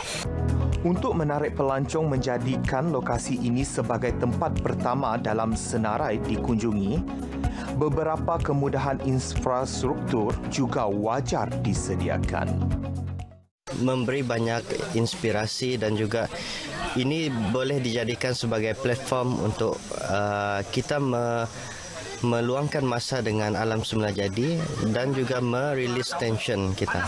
Untuk menarik pelancong menjadikan lokasi ini sebagai tempat pertama dalam senarai dikunjungi, beberapa kemudahan infrastruktur juga wajar disediakan. Memberi banyak inspirasi dan juga ini boleh dijadikan sebagai platform untuk kita meluangkan masa dengan alam semula jadi dan juga merilis tension kita.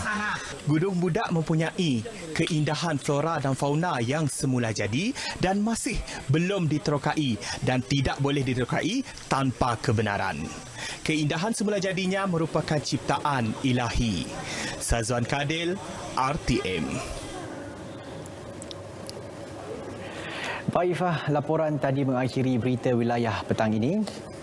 Gunung Budak mempunyai keindahan flora dan fauna yang semula jadi dan masih belum diterokai dan tidak boleh diterokai tanpa kebenaran. Keindahan semula jadinya merupakan ciptaan ilahi. Syazwan Kadil, RTM. Baik Ifah, laporan tadi mengakhiri berita wilayah petang ini.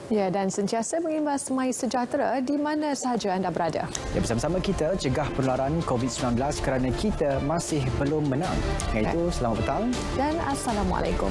Ya, dan sentiasa mengimbas mai sejahtera di mana sahaja anda berada. Ya, bersama-sama kita cegah penularan COVID-19 kerana kita masih belum menang. Itu selamat petang dan Assalamualaikum.